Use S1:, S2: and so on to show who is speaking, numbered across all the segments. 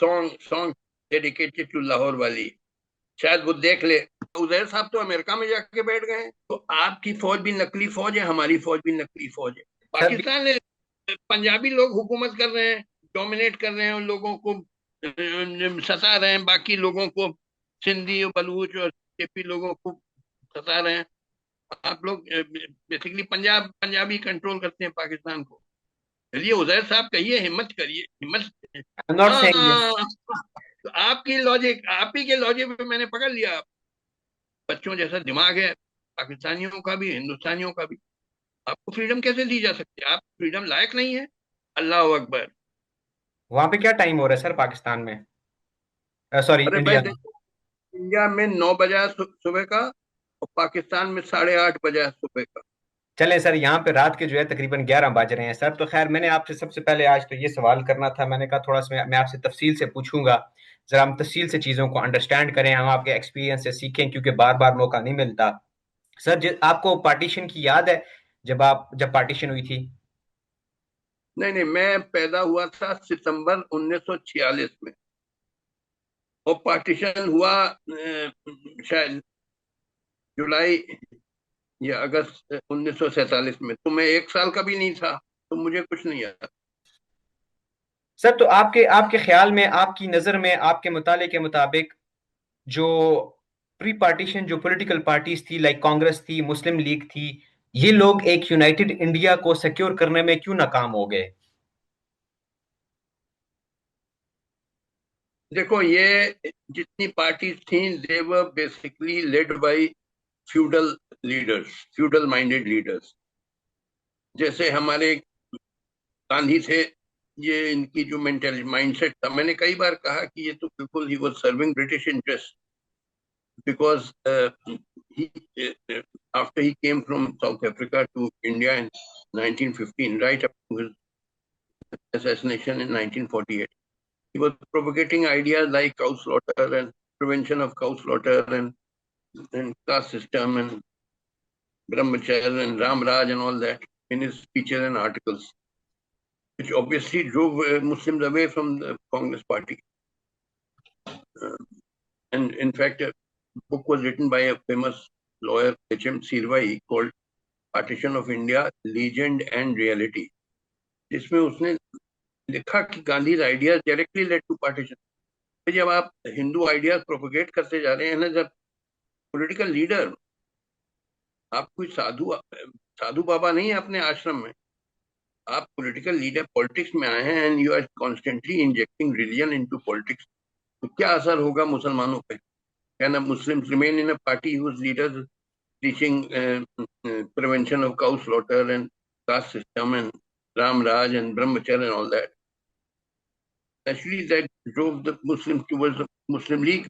S1: Song dedicated to Lahore वाली, शायद वो देख ले। उजैर साहब तो अमेरिका में जाके बैठ गए हैं, तो आपकी फौज भी नकली फौज है, हमारी फौज भी नकली फौज है।
S2: सर
S1: पाकिस्तान में पंजाबी लोग हुकूमत कर रहे हैं, डोमिनेट कर रहे हैं, उन लोगों को सता रहे हैं, बाकी लोगों को, सिंधी और बलूच और जेपी लोगों को सता रहे हैं। आप लोग बेसिकली पंजाबी कंट्रोल करते हैं पाकिस्तान को। चलिए उजैर साहब कहिए, हिम्मत करिए, हिम्मत।
S2: I am not saying this.
S1: हाँ, तो आपकी लॉजिक, आप ही के लॉजिक पे मैंने पकड़ लिया। बच्चों जैसा दिमाग है पाकिस्तानियों का भी, हिंदुस्तानियों का भी। आपको फ्रीडम कैसे दी जा सकती है? आप फ्रीडम लायक नहीं है। अल्लाह अकबर।
S2: वहां पे क्या टाइम हो रहा है सर पाकिस्तान में, सॉरी
S1: अरे भाई
S2: इंडिया में?
S1: देखो, इंडिया में 9 बजा सुबह का, और पाकिस्तान में 8:30 बजा सुबह का।
S2: चलें सर, यहाँ पे रात के जो है तकरीबन 11 बज रहे हैं सर। तो खैर, मैंने आपसे सबसे पहले आज तो ये सवाल करना था, मैंने कहा थोड़ा सा मैं आपसे तफसील से पूछूंगा, जरा हम तफसील से चीज़ों को अंडरस्टैंड करें, हम आपके एक्सपीरियंस से सीखें, क्योंकि बार बार मौका नहीं मिलता। सर, आपको पार्टीशन की याद है, जब पार्टीशन हुई थी?
S1: नहीं नहीं, मैं पैदा हुआ था सितंबर 1946 में, और पार्टीशन हुआ शायद जुलाई या अगस्त 1947 में। तो मैं 1 साल का भी नहीं था, तो मुझे कुछ नहीं आता।
S2: सर, तो आपके आपके ख्याल में, आपकी नज़र में, आपके मुताले के मुताबिक, जो प्री पार्टीशन जो पॉलिटिकल पार्टीज थी, लाइक कांग्रेस थी, मुस्लिम लीग थी, ये लोग एक यूनाइटेड इंडिया को सिक्योर करने में क्यों नाकाम हो गए?
S1: देखो, ये जितनी पार्टीज थी, they were basically led by feudal leaders, feudal minded leaders. जैसे हमारे गांधी थे, ये इनकी जो मेंटल माइंडसेट था, मैंने कई बार कहा कि ये तो बिल्कुल he was serving British interest, because he after he came from South Africa to India in 1915, right up to his assassination in 1948, he was propagating ideas like cow slaughter and prevention of cow slaughter, and caste system and brahmacharya and Ram Raj and all that in his speeches and articles, which obviously drove Muslims away from the Congress party. Uh, and in fact, a book was written by a famous lawyer, H.M. Sirvai, called Partition of India, Legend and Reality, जिसमें उसने लिखा कि Gandhi ideas directly led to partition. जब आप Hindu ideas propagate करते जा रहे हैं ना, जब पॉलिटिकल लीडर, आप कोई साधु साधु बाबा नहीं है अपने आश्रम में, आप पॉलिटिकल लीडर, पॉलिटिक्स में आए हैं, and you are constantly injecting religion into politics, तो क्या असर होगा मुसलमानों पे? Can Muslims remain in a party whose leaders teaching prevention of cow slaughter and caste system and Ram Raj and Brahmacharya and all that? Actually, that drove the Muslims towards the Muslim League,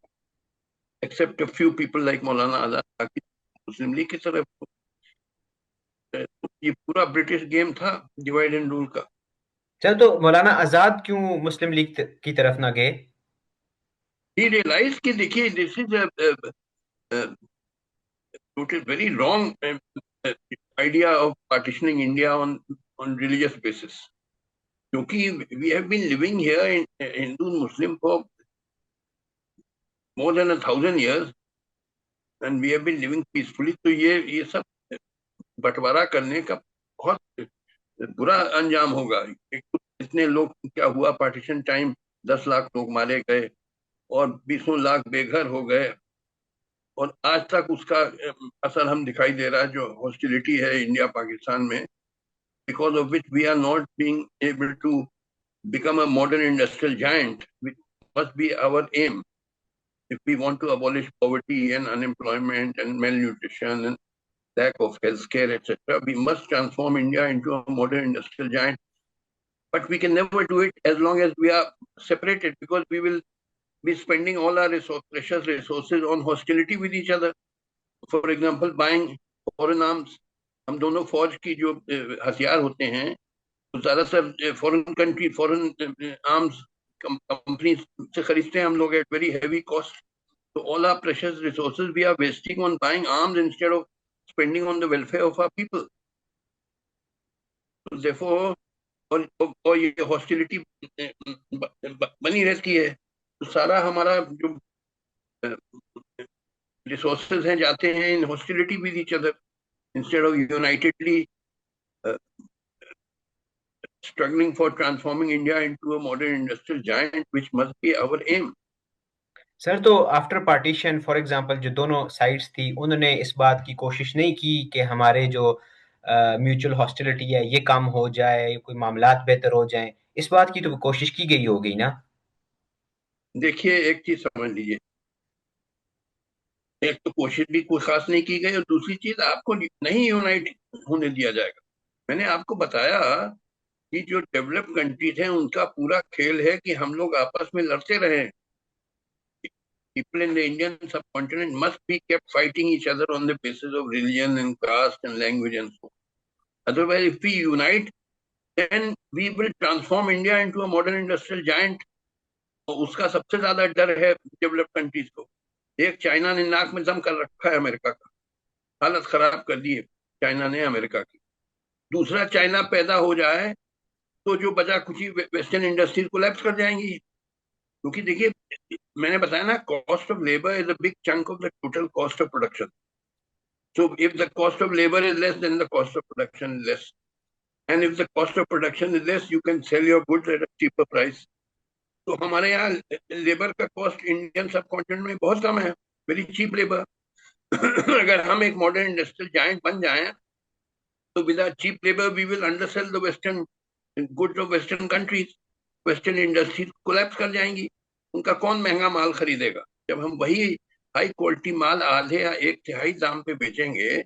S1: except a few people like Maulana Azad, बाकी मुस्लिम league की तरफ। ये पूरा British game था, divide and rule का।
S2: चल, तो मौलाना आजाद क्यों मुस्लिम लीग की तरफ ना गए?
S1: ही रियलाइज कि देखिए, this is total very wrong idea of partitioning India on religious basis, क्योंकि we have been living here in Hindu Muslim for more than 1,000 years, and we have been living peacefully। तो ये सब बंटवारा करने का बहुत बुरा अंजाम होगा। एक तो इतने लोग, क्या हुआ पार्टीशन टाइम, 10 लाख लोग मारे गए और 20 लाख बेघर हो गए, और आज तक उसका असर हम दिखाई दे रहा है, जो हॉस्टिलिटी है इंडिया पाकिस्तान में, because of which we are not being able to become a modern industrial giant, which must be our aim if we want to abolish poverty and unemployment and malnutrition and lack of healthcare, etc. We must transform India into a modern industrial giant. But we can never do it as long as we are separated, because we will be spending all our precious resources on hostility with each other. For example, buying foreign arms। हम दोनों फौज की जो हथियार होते हैं, तो ज्यादातर foreign country, foreign arms company से खरीदते हैं हम लोग at very heavy cost. So all our precious resources we are wasting on buying arms instead of spending on the welfare of our people. So therefore, और ये hostility बनी रहती है, तो सारा हमारा जो रिसोर्सेज हैं जाते हैं in hostility with each other, instead of unitedly struggling for transforming India into a modern industrial giant, which must be our aim.
S2: Sir तो आफ्टर पार्टीशन फॉर एग्जांपल जो दोनों साइड्स थी उन्होंने इस बात की कोशिश नहीं की कि हमारे जो म्यूचुअल हॉस्टिलिटी है ये कम हो जाए, कोई मामलात बेहतर हो जाएं, इस बात की तो कोशिश की गई होगी ना?
S1: देखिए, एक चीज समझ लीजिए, एक तो कोशिश भी कोई खास नहीं की गई, और दूसरी चीज आपको नहीं यूनाइट होने दिया जाएगा। मैंने आपको बताया कि जो डेवलप्ड कंट्रीज हैं उनका पूरा खेल है कि हम लोग आपस में लड़ते रहे। People in the Indian subcontinent must be kept fighting each other on the basis of religion and caste and language and so on. Otherwise, if we unite, then we will transform India into a modern industrial giant. तो उसका सबसे ज्यादा डर है developed countries को। एक China ने नाक में दम कर रखा है अमेरिका का, हालत खराब कर दी है चाइना ने अमेरिका की। दूसरा चाइना पैदा हो जाए तो जो बचा कुछ वेस्टर्न इंडस्ट्रीज कोलैप्स कर जाएंगी। क्योंकि देखिए, मैंने बताया ना, cost of labour is a big chunk of the total cost of production. So if the cost of labor is less, then the cost of production is less. And if the cost of production is less, you can sell your goods at a cheaper price. तो हमारे यहाँ labour का cost Indian सब continent में बहुत कम है, very cheap labour. अगर हम एक मॉडर्न इंडस्ट्रियल जायंट बन जाएं तो with cheap labour we will undersell the western goods of western countries. Western industries collapse कर जाएंगी, उनका कौन महंगा माल खरीदेगा? जब हम वही हाई क्वालिटी माल आधे या एक तिहाई दाम पे बेचेंगे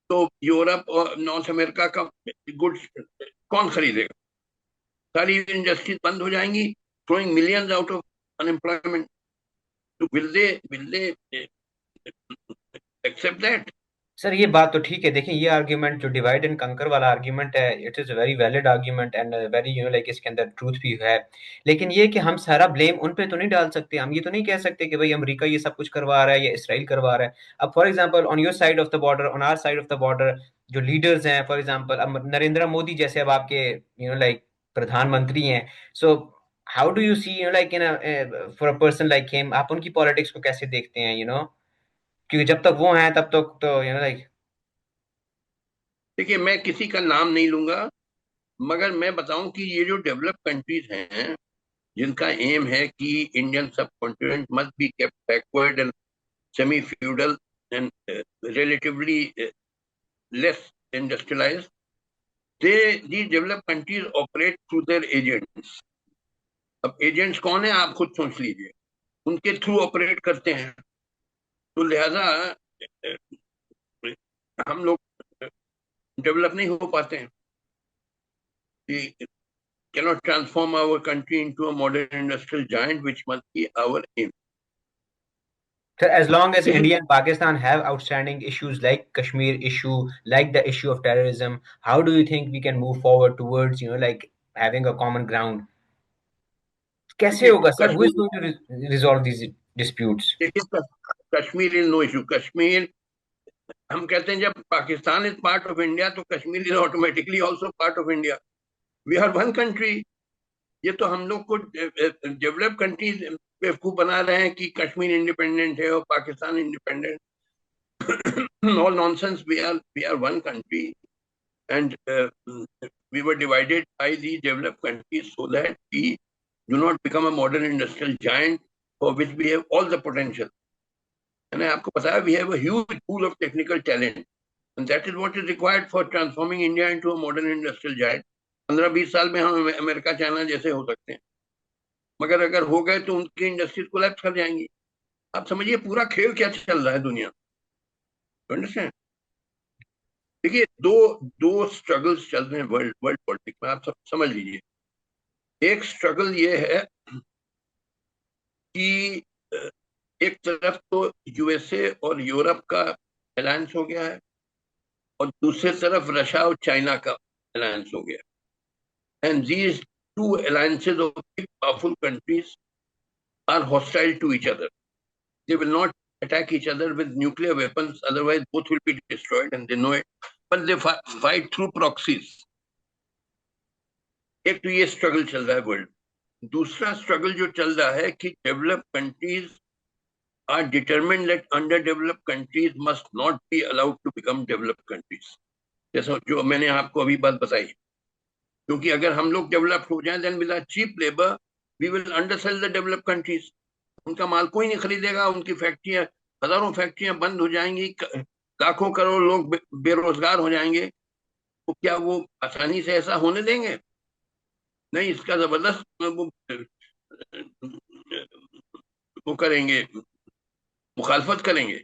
S1: तो यूरोप और नॉर्थ अमेरिका का गुड्स कौन खरीदेगा? सारी इंडस्ट्रीज बंद हो जाएंगी, throwing millions out of unemployment. So will they accept that?
S2: Sir ये बात तो ठीक है, देखिए ये आर्ग्यूमेंट जो डिवाइड एंड कंकर वाला आर्ग्यूमेंट है, it is very valid argument and very like इसके अंदर ट्रूथ भी है। लेकिन ये कि हम सारा ब्लेम उन पे तो नहीं डाल सकते, हम ये तो नहीं कह सकते कि भाई अमेरिका ये सब कुछ करवा रहा है या इसराइल करवा रहा है। अब for example on your side of the border, on our side of the border जो लीडर्स हैं, फॉर एग्जांपल अब नरेंद्र मोदी जैसे अब आपके लाइक प्रधानमंत्री हैं। So how do you see like in for a person like him, आप उनकी पॉलिटिक्स को कैसे देखते हैं क्योंकि जब तक वो हैं तब तक तो लाइक।
S1: देखिए, मैं किसी का नाम नहीं लूंगा, मगर मैं बताऊं कि ये जो डेवलप कंट्रीज हैं जिनका एम है कि इंडियन सब continent must be kept backward and semi feudal and relatively less industrialised, they these developed countries operate through their agents. अब एजेंट्स कौन है आप खुद सोच लीजिए, उनके थ्रू ऑपरेट करते हैं। तो लिहाजा हम लोग डेवलप नहीं हो पाते हैं। cannot transform our country into a modern industrial giant, which must be our aim.
S2: So as long as India and Pakistan have outstanding issues like Kashmir issue, like the issue of terrorism, how do you think we can move forward towards, like having a common ground? कैसे
S1: देखिए
S2: होगा sir? Who is
S1: Kashmir
S2: going to resolve these disputes?
S1: देखिए Kashmir is no issue. Kashmir, हम कहते हैं जब Pakistan is part of India तो Kashmir is automatically also part of India. We are one country. ये तो हम लोग को डेवलप कंट्री बेवकूफ बना रहे हैं कि कश्मीर इंडिपेंडेंट है और Pakistan independent. All nonsense. We are one country and we were divided by the developed countries so that we do not become a modern industrial giant for which we have all the potential. And आपको पता है, we have a huge pool of technical talent and that is what is required for transforming India into a modern industrial giant. 15-20 साल में हम America China जैसे हो सकते हैं, मगर अगर हो गए तो उनकी इंडस्ट्रीज कोलैप्स कर जाएंगी। आप समझिए पूरा खेल क्या चल रहा है दुनिया। अंडरस्टैंड? देखिए, दो दो स्ट्रगल्स चल रहे हैं वर्ल्ड वर्ल्ड पॉलिटिक्स में, आप सब समझ लीजिए। एक स्ट्रगल ये है कि एक तरफ तो यूएसए और यूरोप का अलायंस हो गया है और दूसरी तरफ रशिया और चाइना का अलायंस हो गया। And these two alliances of big powerful countries are hostile to each other. They will not attack each other with nuclear weapons, otherwise both will be destroyed and they know it, but they fight through proxies. एक तो ये struggle चल रहा है world. दूसरा struggle जो चल रहा है कि developed countries are determined that underdeveloped countries must not be allowed to become developed countries, जैसा जो मैंने आपको अभी बात बताई। क्योंकि अगर हम लोग डेवलप्ड हो जाएं, then with cheap labour we will undersell the developed countries. उनका माल कोई नहीं खरीदेगा, उनकी फैक्ट्रियां, हजारों फैक्ट्रियां बंद हो जाएंगी, लाखों करोड़ लोग बेरोजगार हो जाएंगे। तो क्या वो आसानी से ऐसा होने देंगे? नहीं, इसका जबरदस्त वो करेंगे, मुखालफत करेंगे।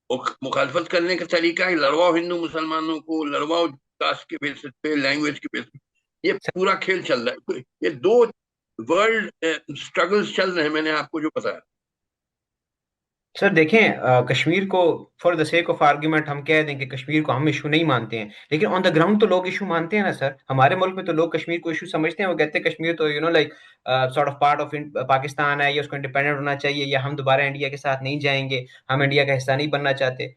S1: और मुखालफत करने का तरीका है लड़वाओ हिंदू मुसलमानों को, लड़वाओ कास्ट के बेसिस पे, लैंग्वेज के बेसिस पे। ये पूरा खेल चल रहा है। तो ये दो वर्ल्ड स्ट्रगल्स चल रहे हैं, मैंने आपको जो बताया।
S2: सर देखें, कश्मीर को for the sake of argument हम कह दें कि कश्मीर को हम इशू नहीं मानते हैं, लेकिन ऑन द ग्राउंड तो लोग इशू मानते हैं ना सर। हमारे मुल्क में तो लोग कश्मीर को इशू समझते हैं। वो कहते हैं कश्मीर तो like sort of part of Pakistan है, या उसको इंडिपेंडेंट होना चाहिए, या हम दोबारा इंडिया के साथ नहीं जाएंगे, हम इंडिया का हिस्सा नहीं बनना चाहते।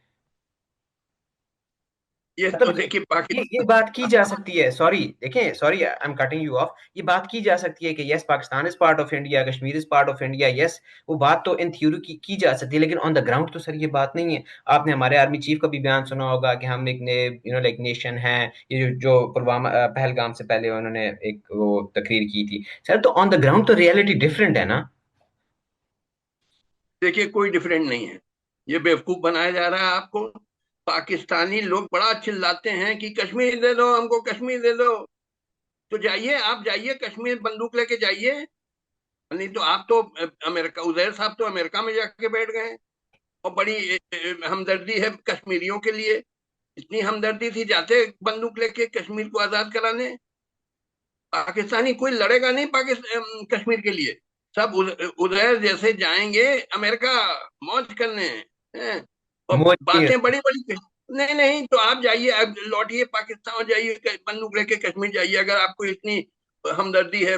S1: ये तो
S2: मतलब
S1: देखिए
S2: ये बात की जा सकती है, सॉरी देखें, sorry I am cutting you of, ये बात की जा सकती है कि yes Pakistan is part of India, Kashmir is part of India, yes वो बात तो इन थ्योरी की जा सकती है, लेकिन ऑन द ग्राउंड तो सर ये बात नहीं है। आपने हमारे आर्मी चीफ का भी बयान सुना होगा कि हम एक लाइक नेशन है। ये जो पुलवामा पहलगाम से पहले उन्होंने एक वो तकरीर की थी सर, तो ऑन द ग्राउंड तो रियलिटी डिफरेंट है ना।
S1: देखिए कोई डिफरेंट नहीं है, ये बेवकूफ बनाया जा रहा है आपको। पाकिस्तानी लोग बड़ा चिल्लाते हैं कि कश्मीर दे दो हमको, कश्मीर दे दो। तो जाइए, आप जाइए कश्मीर, बंदूक लेके जाइए। नहीं तो आप तो अमेरिका, उजैर साहब तो अमेरिका में जाके बैठ गए हैं। और बड़ी हमदर्दी है कश्मीरियों के लिए। इतनी हमदर्दी थी, जाते बंदूक लेके कश्मीर को आजाद कराने। पाकिस्तानी कोई लड़ेगा नहीं पाकिस्तान कश्मीर के लिए। सब उधर जैसे जाएंगे अमेरिका मौज करने हैं। और
S2: मोदी नहीं
S1: बातें
S2: है।
S1: बड़ी बड़ी। नहीं नहीं, तो आप जाइए, अब लौटिए पाकिस्तान, जाइए बंदूक लेके कश्मीर जाइए, अगर आपको इतनी हमदर्दी है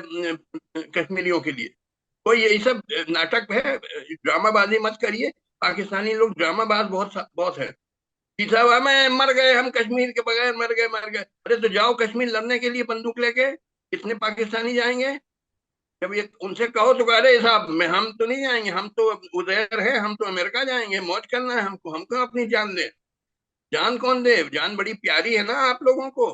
S1: कश्मीरियों के लिए। तो यही सब नाटक है, ड्रामाबाजी मत करिए। पाकिस्तानी लोग ड्रामाबाज बहुत बहुत है। कि साहब हमें मर गए, हम कश्मीर के बगैर मर गए, मर गए। अरे तो जाओ कश्मीर लड़ने के लिए बंदूक लेके। कितने पाकिस्तानी जाएंगे? जब ये उनसे कहो तो कह रहे साहब मैं, हम तो नहीं जाएंगे, हम तो उधर है, हम तो अमेरिका जाएंगे, मौज करना है हमको, हमको अपनी जान दे। जान कौन दे? जान बड़ी प्यारी है ना आप लोगों को।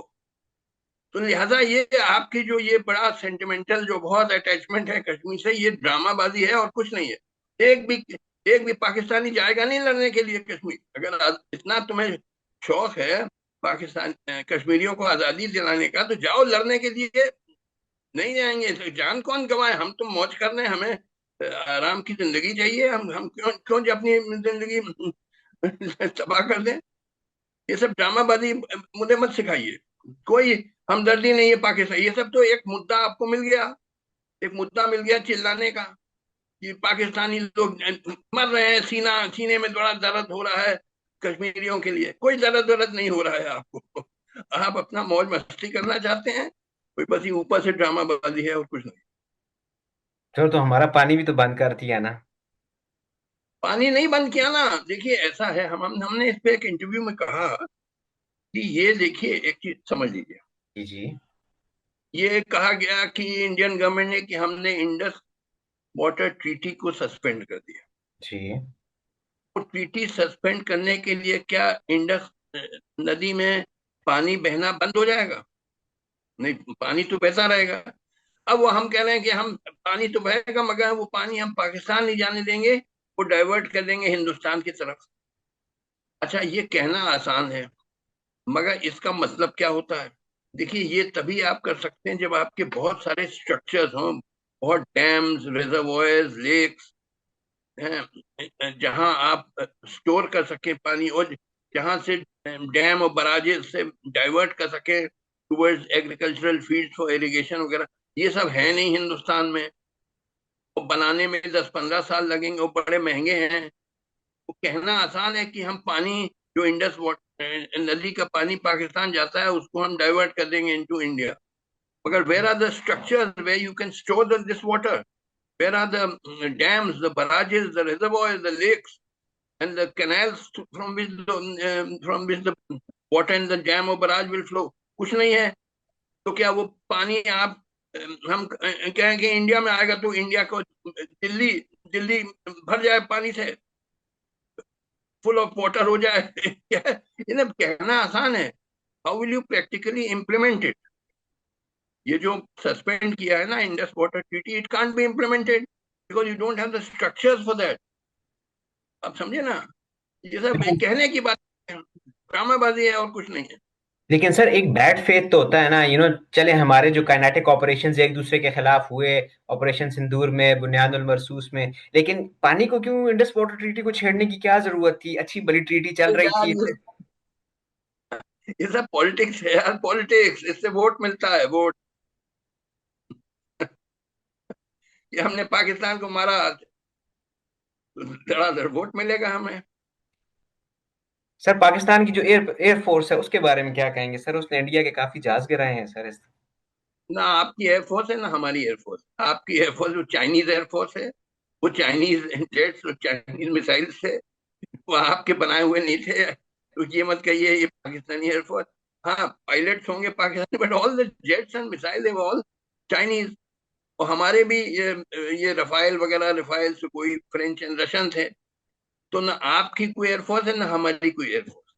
S1: तो लिहाजा ये आपकी जो ये बड़ा सेंटिमेंटल जो बहुत अटैचमेंट है कश्मीर से, ये ड्रामाबाजी है और कुछ नहीं है। एक भी एक भी पाकिस्तानी जाएगा नहीं लड़ने के लिए कश्मीर। अगर इतना तुम्हें शौक है पाकिस्तान कश्मीरियों को आजादी दिलाने का, तो जाओ लड़ने के लिए। नहीं जाएंगे तो जान कौन गवाए? हम तो मौज करने, हमें आराम की जिंदगी चाहिए। हम क्यों क्यों जो अपनी जिंदगी तबाह कर दें? ये सब ड्रामाबाजी मुझे मत सिखाइए। कोई हमदर्दी नहीं है पाकिस्तान। ये सब तो एक मुद्दा आपको मिल गया, एक मुद्दा मिल गया चिल्लाने का कि पाकिस्तानी लोग मर रहे हैं, सीने में बड़ा दर्द हो रहा है कश्मीरियों के लिए। कोई दर्द नहीं हो रहा है आपको। आप अपना मौज मस्ती करना चाहते हैं, कोई बस ये ऊपर से ड्रामाबाजी है और कुछ नहीं।
S2: सर तो हमारा पानी भी तो बंद कर दिया ना।
S1: पानी नहीं बंद किया ना। देखिए ऐसा है, हमने इस पे एक इंटरव्यू में कहा कि ये देखिए एक चीज समझ लीजिए।
S2: जी जी।
S1: ये कहा गया कि इंडियन गवर्नमेंट ने कि हमने इंडस वाटर ट्रीटी को सस्पेंड कर दिया।
S2: जी
S1: तो ट्रीटी सस्पेंड करने के लिए क्या इंडस नदी में पानी बहना बंद हो जाएगा? नहीं, पानी तो बहता रहेगा। अब वो हम कह रहे हैं कि हम पानी तो बहेगा, मगर वो पानी हम पाकिस्तान नहीं जाने देंगे, वो डाइवर्ट कर देंगे हिंदुस्तान की तरफ। अच्छा, ये कहना आसान है, मगर इसका मतलब क्या होता है? देखिए ये तभी आप कर सकते हैं जब आपके बहुत सारे स्ट्रक्चर्स हों, बहुत डैम्स, रिजर्वॉयर्स, लेक्स हैं, जहां आप स्टोर कर सकें पानी, और जहां से डैम और बराजेस से डाइवर्ट कर सकें towards agricultural fields for irrigation वगैरह। ये सब है नहीं हिंदुस्तान में। और बनाने में 10-15 साल लगेंगे और बड़े महंगे हैं। वो कहना आसान है कि हम पानी जो नदी का पानी पाकिस्तान जाता है उसको हम डाइवर्ट कर देंगे इनटू इंडिया। मगर where are the structures where you can store this water? Where are the dams, the barrages, the reservoirs, the lakes and the canals from which the water in the dam or barrage will flow? कुछ नहीं है। तो क्या वो पानी आप हम कहें कि इंडिया में आएगा तो इंडिया को दिल्ली दिल्ली भर जाए पानी से, फुल ऑफ वाटर हो जाए। क्या इन्हें कहना आसान है, how will you practically implement it? ये जो सस्पेंड किया है ना Indus water treaty, it can't be implemented because you don't have the structures for that. आप समझे ना, ये सब कहने की बात है, ड्रामाबाजी है और कुछ नहीं है।
S2: लेकिन सर एक बैड फेथ तो होता है ना, चले हमारे जो काइनेटिक ऑपरेशंस एक दूसरे के खिलाफ हुए, ऑपरेशन सिंदूर में, बुनियादुल मरसूस में, लेकिन पानी को क्यों, इंडस वाटर ट्रीटी को छेड़ने की क्या जरूरत थी? अच्छी भली ट्रीटी चल
S1: अरे
S2: रही
S1: यार,
S2: थी।
S1: ये सब पॉलिटिक्स है यार, पॉलिटिक्स, इससे वोट मिलता है, वोट। ये हमने पाकिस्तान को मारा, धड़ाधड़ वोट मिलेगा हमें।
S2: सर पाकिस्तान की जो एयरफोर्स है उसके बारे में क्या कहेंगे सर? उसने इंडिया के काफी जहाज गिराए हैं सर
S1: ना आपकी एयरफोर्स है ना हमारी एयरफोर्स। आपकी एयरफोर्स वो चाइनीज एयरफोर्स है, वो चाइनीज जेट्स और चाइनीज मिसाइल से, वो आपके बनाए हुए नहीं थे। तो ये मत कहिए ये पाकिस्तानी एयरफोर्स। हाँ, पायलट्स होंगे Pakistani, but all the jets and missile all Chinese. और हमारे भी ये रफाइल वगैरह, रफाइल से कोई फ्रेंच एंड रशियन थे। तो ना आपकी कोई एयरफोर्स है ना हमारी कोई एयरफोर्स।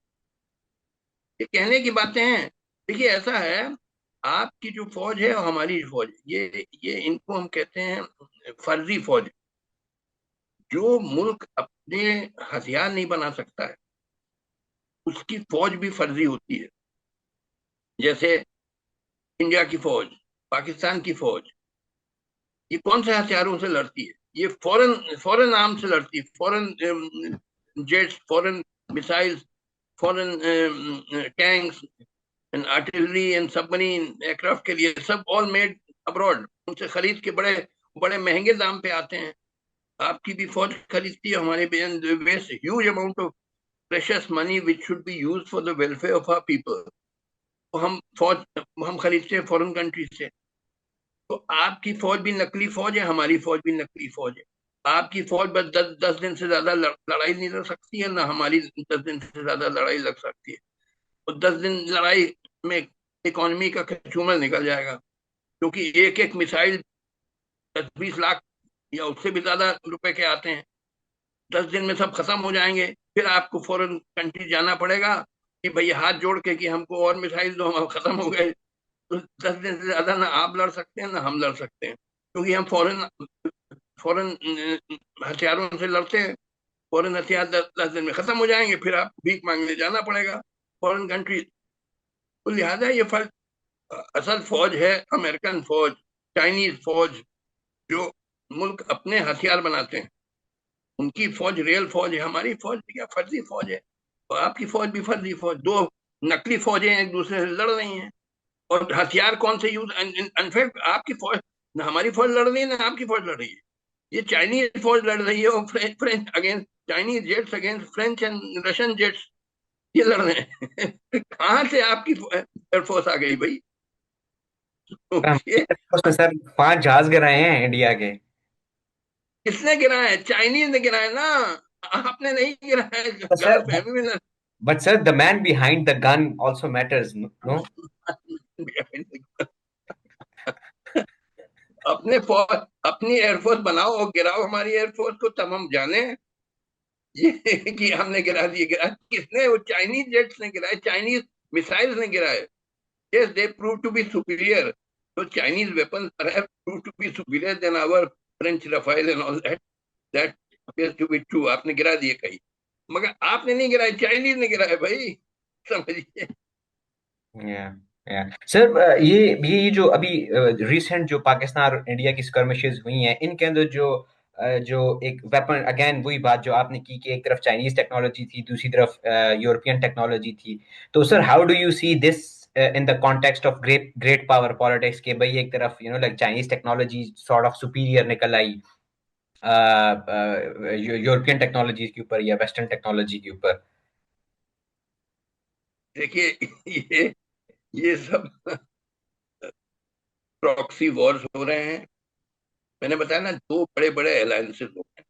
S1: ये कहने की बातें हैं। देखिए ऐसा है, आपकी जो फौज है और हमारी जो फौज है, ये इनको हम कहते हैं फर्जी फौज। जो मुल्क अपने हथियार नहीं बना सकता है, उसकी फौज भी फर्जी होती है। जैसे इंडिया की फौज, पाकिस्तान की फौज, ये कौन से हथियारों से लड़ती है? ये फॉरेन फॉरेन आर्म से लड़ती है, foreign jets, foreign missiles, foreign tanks and artillery and submarine aircraft के लिए, सब ऑल मेड अब्रॉड। उनसे खरीद के बड़े बड़े महंगे दाम पे आते हैं। आपकी भी फौज खरीदती है, हमारे भी waste huge amount of precious money which should be used for the welfare of our people. तो हम खरीदते हैं फॉरेन कंट्री से। तो आपकी फौज भी नकली फौज है, हमारी फौज भी नकली फौज है। आपकी फौज बस 10 दिन से ज्यादा लड़ाई नहीं लड़ सकती है, ना हमारी 10 दिन से ज्यादा लड़ाई लड़ सकती है। और 10 दिन लड़ाई में इकोनॉमी का कंज्यूमर निकल जाएगा, क्योंकि एक एक मिसाइल 10-20 लाख या उससे भी ज्यादा रुपए के आते हैं। 10 दिन में सब खत्म हो जाएंगे। फिर आपको फॉरेन कंट्री जाना पड़ेगा कि भाई हाथ जोड़ के कि हमको और मिसाइल दो, हम खत्म हो गए। तो 10 दिन से ज्यादा ना आप लड़ सकते हैं ना हम लड़ सकते हैं, क्योंकि हम फॉरेन फॉरेन हथियारों से लड़ते हैं। फॉरेन हथियार 10 दिन में खत्म हो जाएंगे, फिर आपको भीख मांगने जाना पड़ेगा फॉरेन कंट्री। तो लिहाजा ये फर्क, असल फौज है अमेरिकन फौज, चाइनीज फौज, जो मुल्क अपने हथियार बनाते हैं। उनकी फौज रियल फौज है, हमारी फौज क्या फर्जी फौज है। और आपकी फौज भी फर्जी फौज, दो नकली फौजें एक दूसरे से लड़ रही हैं। और हथियार कौन से यूज, इनफैक्ट आपकी फौज, ना हमारी फौज लड़ रही है ना आपकी फौज लड़ रही है। ये चाइनीज फौज लड़ रही है, और French French against Chinese jets, against French and Russian jets, ये लड़ रहे हैं। कहाँ से आपकी एयरफोर्स आ गई भाई? ये
S2: उसने सर 5 जहाज गिराए हैं इंडिया के।
S1: किसने गिराया है? चाइनीज ने गिराया ना, आपने नहीं गिराया है।
S2: तो सर,
S1: गलत फहमी में
S2: but sir the man behind the gun also matters, no?
S1: अपने फौज, अपनी एयरफोर्स बनाओ और गिराओ हमारी एयरफोर्स को, तब हम जाने ये कि हमने गिरा दिए। गिरा किसने? वो चाइनीज जेट्स ने गिराए, चाइनीज मिसाइल्स ने गिराए। yes they proved to be superior, so Chinese weapons perhaps proved to be superior than our French Rafale and all that, that appears to be true। आपने गिरा दिए कहीं, मगर आपने नहीं गिराए, चाइनीज ने गिराए भाई, समझिए।
S2: या या सर, ये जो अभी रिसेंट जो पाकिस्तान और इंडिया की स्कर्मिशेस हुई हैं, इनके अंदर जो एक वेपन, अगेन वही बात जो आपने की कि एक तरफ चाइनीज टेक्नोलॉजी थी, दूसरी तरफ यूरोपियन टेक्नोलॉजी थी। तो sir how do you see this in the context of great great power politics, के भाई एक तरफ like Chinese technology sort of superior निकल आई यूरोपियन टेक्नोलॉजी के ऊपर या वेस्टर्न टेक्नोलॉजी के ऊपर?
S1: देखिए, ये सब प्रॉक्सी वॉर्स हो रहे हैं। मैंने बताया ना, दो बड़े बड़े अलायंसेस हो रहे हैं,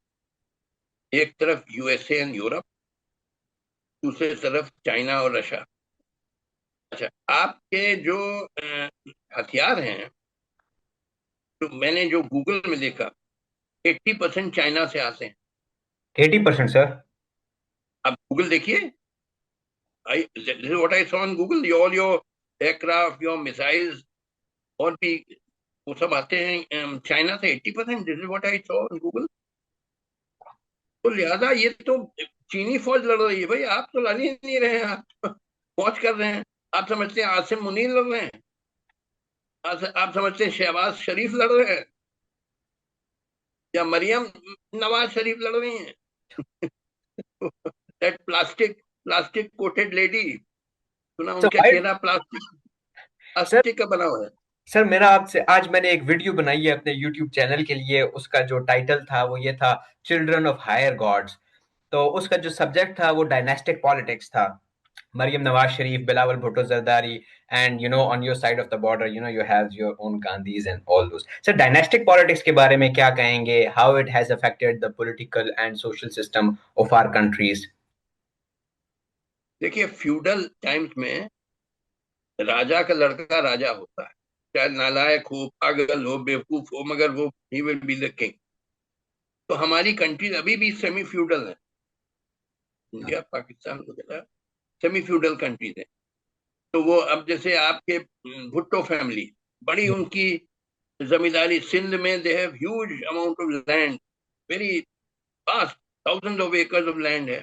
S1: एक तरफ यूएसए एंड यूरोप, दूसरी तरफ चाइना और रशिया। अच्छा, आपके जो हथियार हैं, तो मैंने जो गूगल में देखा, 80% चाइना से आते हैं।
S2: 80% सर?
S1: आप गूगल देखिए, this is what I saw on Google, all your aircraft, your missiles, और भी वो सब आते हैं चाइना से 80%। This is what I saw on Google. तो लिहाजा ये तो चीनी फौज लड़ रही है भाई, आप तो लड़ ही नहीं रहे हैं, आप तो फौज कर रहे हैं। आप समझते हैं आसिम मुनीर लड़ रहे हैं? आप समझते हैं शहबाज शरीफ लड़ रहे हैं, या मरियम नवाज शरीफ लड़ रही हैं? दैट प्लास्टिक कोटेड लेडी, सुना
S2: सर
S1: उनका
S2: वाइट
S1: चेहरा प्लास्टिक
S2: सर
S1: प्लास्टिक का बना हुआ है।
S2: सर मेरा आपसे आज मैंने एक वीडियो बनाई है अपने यूट्यूब चैनल के लिए। उसका जो टाइटल था वो ये था, चिल्ड्रन ऑफ हायर गॉड्स। तो उसका जो सब्जेक्ट था वो डायनेस्टिक पॉलिटिक्स था। Maryam Nawaz Sharif, Bilawal Bhutto Zardari, and on your side of the border, you have your own Gandhis and all those. So dynastic politics के बारे में क्या कहेंगे? How it has affected the political and social system of our countries?
S1: देखिए, feudal times में राजा का लड़का राजा होता है, चाहे नालायक हो, पागल हो, बेवकूफ हो, मगर वो he will be the king. तो हमारी कंट्रीज अभी भी सेमी फ्यूडल है, इंडिया पाकिस्तान वगैरह सेमी फ्यूडल कंट्रीज है। तो वो अब जैसे आपके भुट्टो फैमिली, बड़ी उनकी जमींदारी सिंध में, they have huge amount of land, very vast, thousand of acres of land है,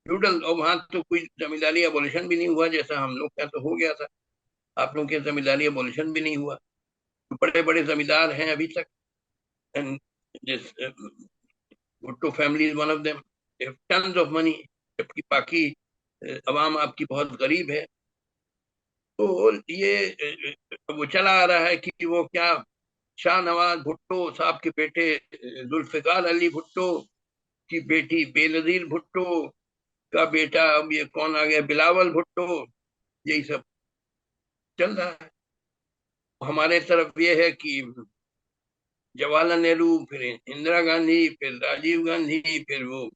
S1: फ्यूडल। और वहां तो कोई जमींदारी एबोलिशन भी नहीं हुआ, जैसा हम लोग का तो हो गया था। आप लोगों के जमींदारी एबोलिशन भी नहीं हुआ, तो बड़े बड़े जमींदार हैं अभी तक। And this Bhutto family is one of them, tons of money, जबकि बाकी अवाम आपकी बहुत गरीब है। तो ये वो चला आ रहा है कि वो क्या, शाहनवाज भुट्टो साहब के बेटे जुल्फिकार अली भुट्टो की बेटी बेनजीर भुट्टो का बेटा, अब ये कौन आ गया, बिलावल भुट्टो, यही सब चल रहा है। हमारे तरफ ये है कि जवाहरलाल नेहरू, फिर इंदिरा गांधी, फिर राजीव गांधी, फिर वो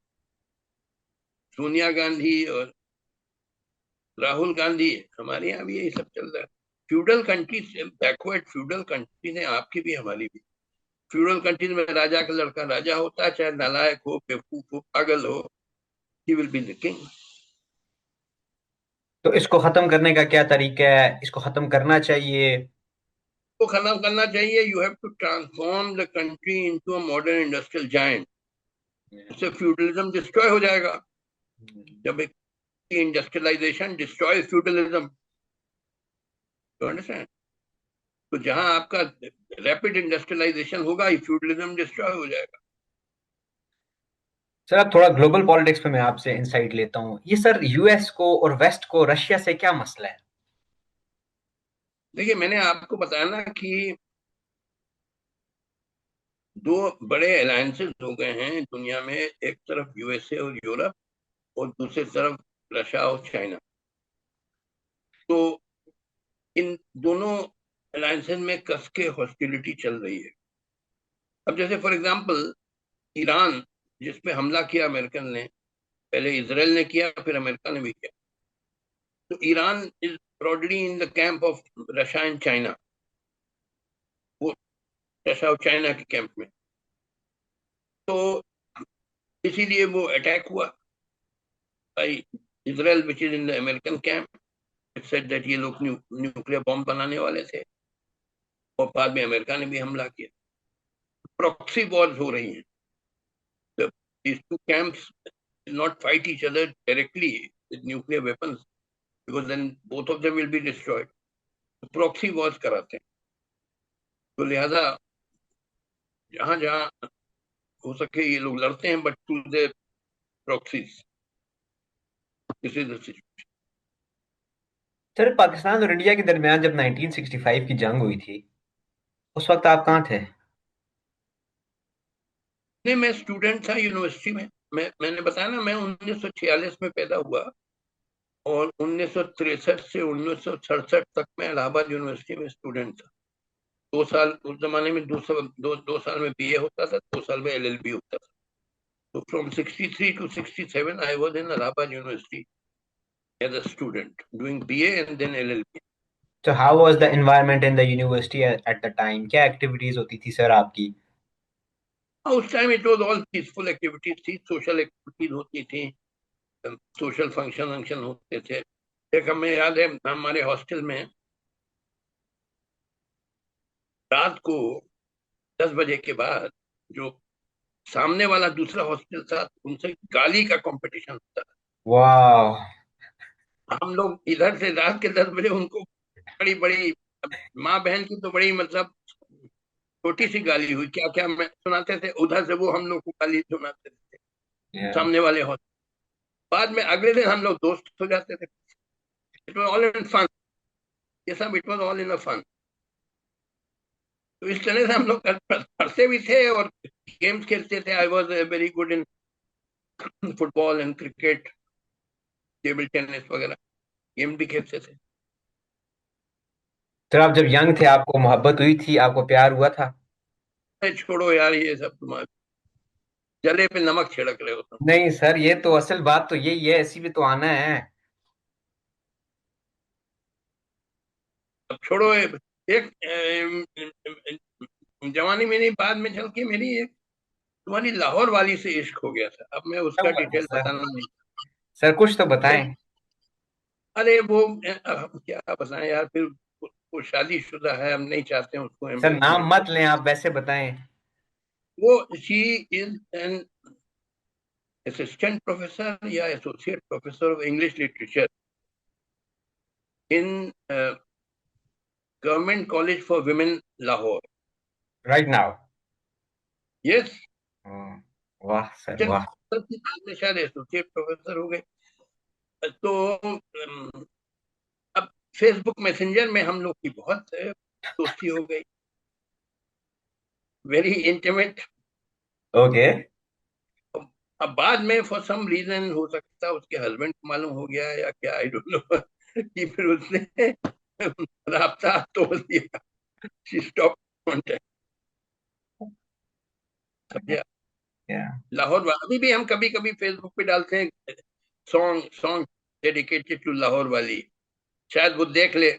S1: सोनिया गांधी और राहुल गांधी। हमारे यहाँ भी यही सब चल रहा है। Feudal countries, backward feudal countries है आपकी भी हमारी भी। फ्यूडल कंट्रीज में राजा का लड़का राजा होता है, चाहे नालायक हो, बेवकूफ हो, पागल हो, he will be the king.
S2: तो इसको खत्म करने का क्या तरीका है? इसको खत्म करना चाहिए?
S1: को खत्म करना चाहिए। You have to transform the country into a modern industrial giant. इससे फ्यूडलिज्म डिस्ट्रॉय हो जाएगा। जब एक industrialisation destroy feudalism, to understand. तो जहां आपका रैपिड इंडस्ट्रियलाइजेशन होगा, ही फ्यूडलिज्म डिस्ट्रॉय हो जाएगा।
S2: सर अब थोड़ा ग्लोबल पॉलिटिक्स पे मैं आपसे इंसाइट लेता हूँ। ये सर यूएस को और वेस्ट को रशिया से क्या मसला है?
S1: देखिए, मैंने आपको बताया ना कि दो बड़े अलायंसेस हो गए हैं दुनिया में, एक तरफ यूएसए और यूरोप, और दूसरी तरफ रशिया और चाइना। तो इन दोनों अलायंसेस में कस के हॉस्टिलिटी चल रही है। अब जैसे फॉर एग्जांपल ईरान, जिस पे हमला किया अमेरिकन ने, पहले इसराइल ने किया, फिर अमेरिका ने भी किया। तो Iran is broadly in the camp of Russia and China, वो रशिया और चाइना के कैंप में। तो इसीलिए वो अटैक हुआ भाई, Israel which is in the American camp. It said that ये लोग न्यूक्लियर बॉम्ब बनाने वाले थे, और बाद में अमेरिका ने भी हमला किया। प्रॉक्सी वॉर्स हो रही हैं। These two camps will not fight each other directly with nuclear weapons, because then both of them will be destroyed. तो प्रॉक्सी वॉर्स कराते हैं। तो लिहाजा जहां जहां हो सके ये लोग लड़ते हैं, but to the proxies. This is the situation.
S2: Sir Pakistan और इंडिया के दरमियान जब 1965 की जंग हुई थी, उस वक्त आप कहाँ थे?
S1: नहीं, मैं स्टूडेंट था यूनिवर्सिटी में। मैंने बताया ना, मैं 1946 में पैदा हुआ, और 1963 से 1967 तक मैं इलाहाबाद यूनिवर्सिटी में स्टूडेंट था। 2 साल उस जमाने में, 2 साल में बीए होता था, 2 साल में एलएलबी होता था। तो from 63 to 67 I was in Allahabad university as a student doing BA and then LLB.
S2: तो how was the environment in the university at the time, क्या एक्टिविटीज होती थी सर आपकी?
S1: उस time it was all peaceful activities थी, social activities होती थी, social function वंक्शन होते थे। एक हमें याद है हमारे हॉस्टल में रात को 10 बजे के बाद जो सामने वाला दूसरा हॉस्टल था उनसे गाली का कंपटीशन होता
S2: वाह।
S1: था। हम लोग इधर से रात के 10 बजे उनको बड़ी बड़ी, माँ बहन की तो बड़ी मतलब छोटी सी गाली हुई क्या क्या मैं सुनाते थे, उधर से वो हम लोग को गाली सुनाते थे सामने वाले हॉस्टल। बाद में अगले दिन हम लोग दोस्त हो जाते थे। It was all in fun, ये सब it was all in fun. तो इस तरह से हम लोग पढ़ते भी थे और गेम्स खेलते थे। I was very good in football and cricket, table tennis वगैरह गेम भी खेलते थे।
S2: सर आप जब यंग थे आपको मोहब्बत हुई थी, आपको प्यार हुआ था?
S1: अरे छोड़ो यार ये सब, तुम्हारे जले पे नमक छिड़क रहे हो तुम।
S2: नहीं सर, ये तो असल बात तो यही है, ऐसी भी तो आना है।
S1: अब छोड़ो एक जवानी मेरी बाद में चल के मेरी एक तुम्हारी लाहौर वाली से इश्क हो गया था। अब मैं
S2: क्या
S1: उसका
S2: हुआ था
S1: डिटेल
S2: सर?
S1: बताना नहीं।
S2: सर कुछ तो
S1: भाई
S2: बताएं।
S1: अरे वो अब क्या बताएं यार, फिर वो शादीशुदा है, हम नहीं चाहते हैं उसको
S2: सर नाम
S1: एम्बेरसमेंट हो।
S2: मत लें आप, वैसे बताएं।
S1: वो she is an assistant professor या associate professor of English literature in government college for women Lahore.
S2: Right now?
S1: Yes.
S2: वाह सर वाह।
S1: बाद में शायद एसोसिएट प्रोफेसर हो गए। तो अब फेसबुक मैसेंजर में हम लोग की बहुत दोस्ती हो गई, वेरी इंटीमेट।
S2: ओके।
S1: अब बाद में फॉर सम रीजन हो सकता है उसके हस्बैंड को मालूम हो गया या क्या, आई डोंट नो कि फिर उसने रास्ता तोड़ दिया। She stop contact. समझे?
S2: या।
S1: लाहौर अभी भी हम कभी कभी फेसबुक पे डालते हैं song song dedicated to Lahore वाली, शायद वो देख ले।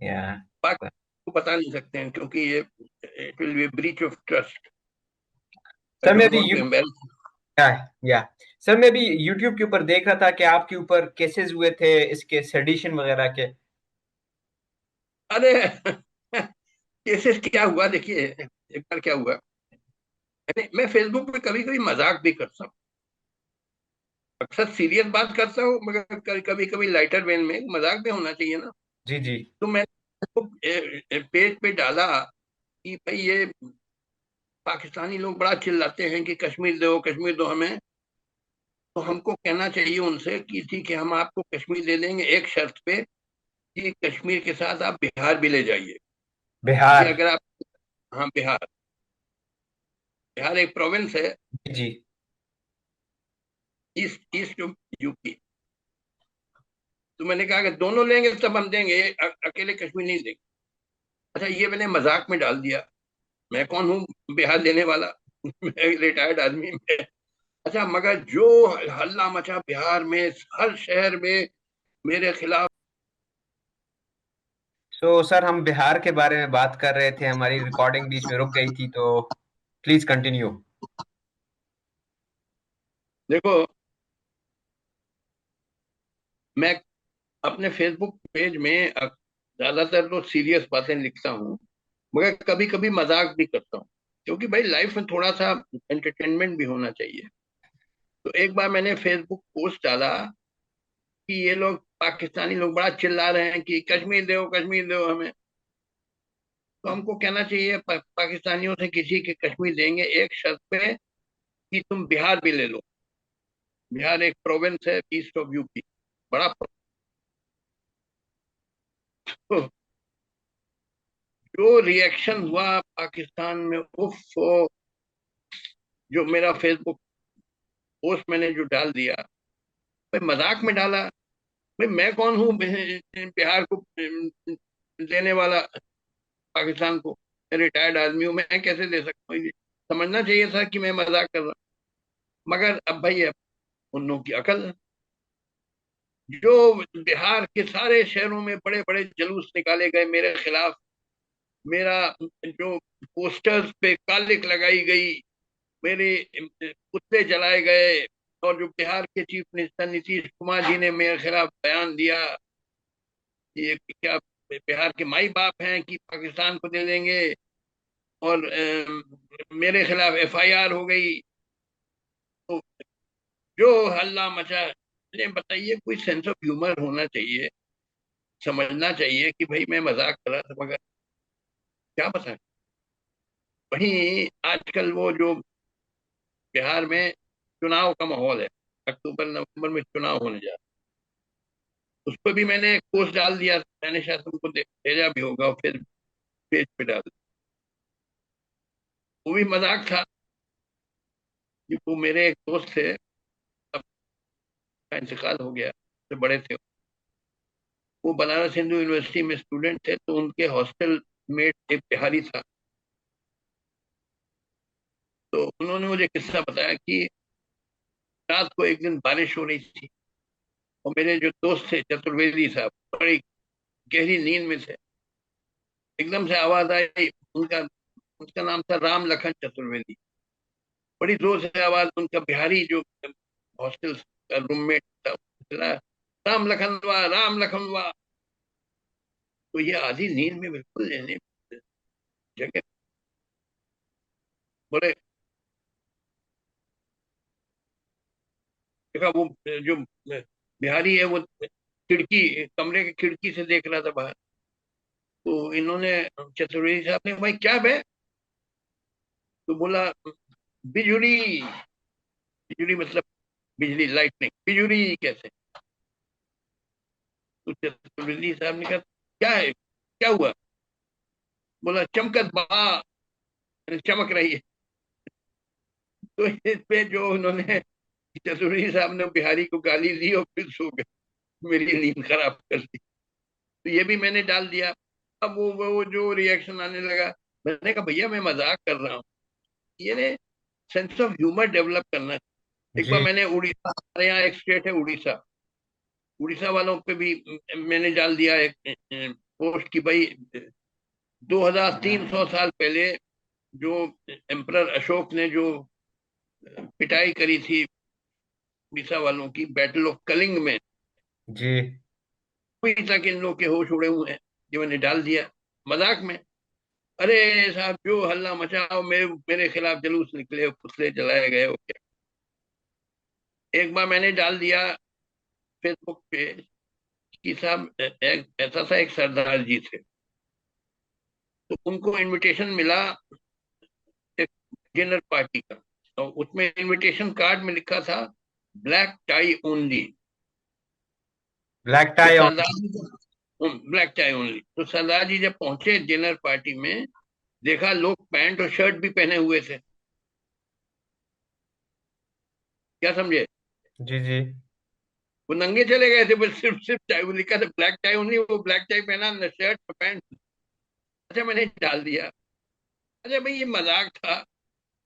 S2: या।
S1: बाकी को बता नहीं सकते हैं क्योंकि ये it will B breach of trust. I
S2: sir मैं
S1: डोंट
S2: भी
S1: वांट टू एम्बैरस।
S2: या सर मैं भी यूट्यूब के ऊपर देख रहा था कि आपके ऊपर केसेस हुए थे इसके सेडिशन वगैरह के।
S1: अरे केसेस क्या हुआ देखिए, एक बार क्या हुआ, मैं फेसबुक पे कभी कभी मजाक भी करता हूँ। अक्सर सीरियस बात करता हूँ मगर कभी कभी लाइटर वेन में मजाक भी होना चाहिए ना।
S2: जी जी।
S1: तो मैंने पेज पे डाला कि भाई ये पाकिस्तानी लोग बड़ा चिल्लाते हैं कि कश्मीर दो हमें। तो हमको कहना चाहिए उनसे कि ठीक है हम आपको कश्मीर दे देंगे एक शर्त पे कि कश्मीर के साथ आप बिहार भी ले जाइए। क्योंकि
S2: बिहार।
S1: अगर आप, हाँ बिहार, बिहार एक प्रोविंस है
S2: जी।
S1: East east of UP. तो मैंने कहा कि दोनों लेंगे तब हम देंगे, अकेले कश्मीर नहीं देंगे। अच्छा ये मैंने मजाक में डाल दिया, मैं कौन हूँ बिहार देने वाला मैं रिटायर्ड आदमी में। अच्छा मगर जो हल्ला मचा बिहार में, हर शहर में मेरे खिलाफ।
S2: तो सर हम बिहार के बारे में बात कर रहे थे, हमारी रिकॉर्डिंग बीच में रुक गई थी, तो प्लीज कंटिन्यू।
S1: देखो मैं अपने फेसबुक पेज में ज्यादातर तो सीरियस बातें लिखता हूँ, मगर कभी कभी मजाक भी करता हूँ क्योंकि भाई लाइफ में थोड़ा सा एंटरटेनमेंट भी होना चाहिए। तो एक बार मैंने फेसबुक पोस्ट डाला कि ये लोग पाकिस्तानी लोग बड़ा चिल्ला रहे हैं कि कश्मीर दो हमें। तो हमको कहना चाहिए पाकिस्तानियों से किसी के कश्मीर देंगे एक शर्त पे कि तुम बिहार भी ले लो। बिहार एक प्रोविंस है ईस्ट ऑफ यूपी, बड़ा तो जो रिएक्शन हुआ पाकिस्तान में, उफ, जो मेरा फेसबुक पोस्ट मैंने जो डाल दिया, भाई मजाक में डाला। भाई मैं कौन हूँ बिहार को देने वाला, पाकिस्तान को। मैं रिटायर्ड आदमी हूँ, मैं कैसे दे सकता हूँ ये? समझना चाहिए था कि मैं मजाक कर रहा हूँ। मगर अब भाई अब उन लोगों की अकल है। जो बिहार के सारे शहरों में बड़े बड़े जुलूस निकाले गए मेरे खिलाफ, मेरा जो पोस्टर्स पे कालिक लगाई गई, मेरे पुतले जलाए गए, और जो बिहार के चीफ मिनिस्टर नीतीश कुमार जी ने मेरे खिलाफ बयान दिया, ये क्या बिहार के माई बाप हैं कि पाकिस्तान को दे देंगे, और मेरे खिलाफ एफआईआर हो गई, तो जो हल्ला मचा। ये बताइए, कोई सेंस ऑफ ह्यूमर होना चाहिए, समझना चाहिए कि भाई मैं मजाक कर रहा था, मगर क्या बताएं। वहीं आजकल वो जो बिहार में चुनाव का माहौल है, अक्टूबर नवंबर में चुनाव होने जा रहा है, उस पर भी मैंने एक पोस्ट डाल दिया, मैंने शायद तुमको भेजा भी होगा, और फिर पेज पे डाल दिया। वो भी मजाक था कि वो मेरे एक दोस्त थे, अब का इंतकाल हो गया, तो बड़े थे, वो बनारस हिंदू यूनिवर्सिटी में स्टूडेंट थे, तो उनके हॉस्टल मेट एक बिहारी था। तो उन्होंने मुझे किस्सा बताया कि रात को एक दिन बारिश हो रही थी, और मेरे जो दोस्त थे चतुर्वेदी साहब बड़ी गहरी नींद में थे, एकदम से आवाज आई। उनका उनका नाम था राम लखन चतुर्वेदी। बड़ी जोर से आवाज, उनका बिहारी जो हॉस्टल का रूममेट था, चला, राम लखन वाह, राम लखन वाह। तो ये आधी नींद में बिल्कुल लेने जगह, बोले, देखा वो जो बिहारी है वो खिड़की, कमरे की खिड़की से देख रहा था बाहर। तो इन्होंने, चतुर्वेदी साहब ने, भाई क्या है? तो बोला, बिजुली। बिजुली मतलब बिजली, लाइटनिंग, बिजुली कैसे? तो चतुर्वेदी साहब ने कहा, क्या है, क्या हुआ? बोला, चमकत बा, यानी चमक रही है। तो इस पे जो उन्होंने, चतुर्वेदी साहब ने बिहारी को गाली दी और फिर सो गए, मेरी नींद खराब कर दी। तो ये भी मैंने डाल दिया। अब वो जो रिएक्शन आने लगा, मैंने कहा भैया मैं मजाक कर रहा हूँ, ये सेंस ऑफ ह्यूमर डेवलप करना। एक बार
S2: जी
S1: मैंने उड़ीसा, हमारे यहाँ एक स्टेट है उड़ीसा, उड़ीसा वालों पे भी मैंने डाल दिया एक पोस्ट की, भाई 2300 साल पहले जो एम्परर अशोक ने जो पिटाई करी थी उड़ीसा वालों की बैटल ऑफ कलिंग में,
S2: जी।
S1: अभी तक इन लोग के होश उड़े हुए हैं। ये मैंने डाल दिया मजाक में। अरे साहब, जो हल्ला मचाओ, मेरे मेरे खिलाफ जुलूस निकले, पुतले जलाए गए, ओके। एक बार मैंने डाल दिया फेसबुक पे कि साहब, एक ऐसा था, एक सरदार जी थे, तो उनको इनविटेशन मिला एक डिनर पार्टी का, तो उसमें इनविटेशन कार्ड में लिखा था, ब्लैक टाई ओनली।
S2: ब्लैक
S1: तो
S2: tie on.
S1: Sardar ji, black tie only, तो सरदार जी जब पहुंचे डिनर पार्टी में, देखा लोग पैंट और शर्ट भी पहने हुए थे। क्या समझे?
S2: जी जी।
S1: वो नंगे चले गए थे, बस सिर्फ सिर्फ टाई, वो लिखा था ब्लैक टाई ओनली, वो ब्लैक टाई पहना, न शर्ट न पैंट। अच्छा, मैंने डाल दिया। अच्छा भाई, ये मजाक था।